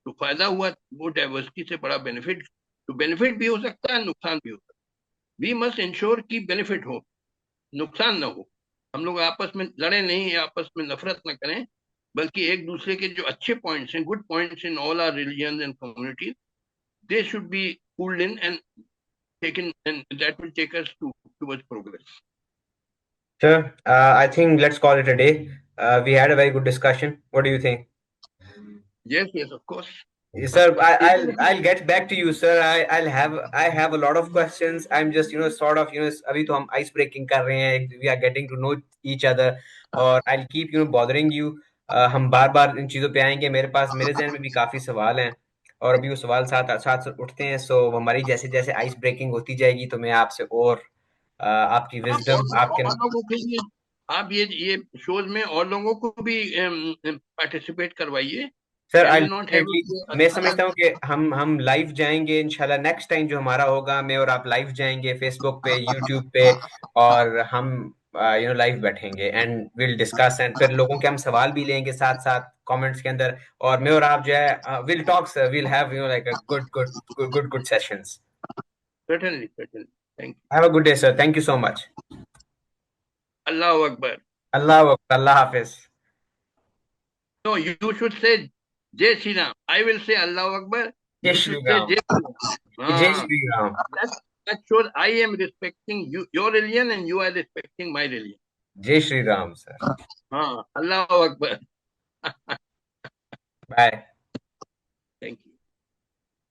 S1: तो फायदा हुआ, वो डाइवर्सिटी से बड़ा बेनिफिट, तो बेनिफिट भी हो सकता है, नुकसान भी हो सकता है। वी मस्ट इंश्योर कि बेनिफिट हो, नुकसान ना हो। हम लोग आपस में लड़े नहीं, आपस में नफरत ना करें, बल्कि एक दूसरे के जो अच्छे पॉइंट्स हैं, good points in all our religion and communities, they should be pulled in and taken, and that will take us to towards progress।
S2: Sure. I think let's call it a day. We had a very good discussion. What do you think?
S1: Yes, yes, of course।
S2: Yes, sir,
S1: देखिए,
S2: I'll get back to you, sir. I have a lot of questions. I'm just sort of अभी तो हम ice breaking कर रहे हैं. We are getting to know each other. और I'll keep bothering you. हम बार बार इन चीजों पे आएंगे. मेरे जहन में भी काफी सवाल हैं. और अभी वो सवाल साथ साथ उठते हैं. सो हमारी जैसे जैसे आइस ब्रेकिंग होती जाएगी तो मैं आपसे और आपकी
S1: आप
S2: विजडम आपके
S1: और लोगों के लिए, आप ये शोज में और लोगों को भी पार्टिसिपेट करवाइए।
S2: Sir
S1: I
S2: I
S1: will not have
S2: definitely
S1: it
S2: मैं समझता हूँ कि हम लाइव जाएंगे इंशाल्लाह नेक्स्ट टाइम जो हमारा होगा मैं और आप लाइव जाएंगे फेसबुक पे यूट्यूब पे और हम लाइव बैठेंगे एंड विल डिस्कस एंड फिर लोगों के हम सवाल भी लेंगे साथ साथ कमेंट्स के अंदर और मैं और आप जो है will talk sir will have like a good good good good sessions
S1: certainly, certainly. Thank you.
S2: Have a good day sir thank you so much
S1: अल्लाह अकबर।
S2: अल्लाह हाफिज
S1: नो, यू शुड से जय Shri Ram. I will say अल्लाह अकबर,
S2: जय
S1: you
S2: Shri
S1: should say
S2: Ram
S1: जय श्री राम।
S2: जय
S1: हाँ,
S2: Shri Ram
S1: that shows I am respecting you, your religion, and you are respecting my religion।
S2: जय श्री राम सर
S1: हाँ, अल्लाह अकबर।
S2: Bye
S1: thank you.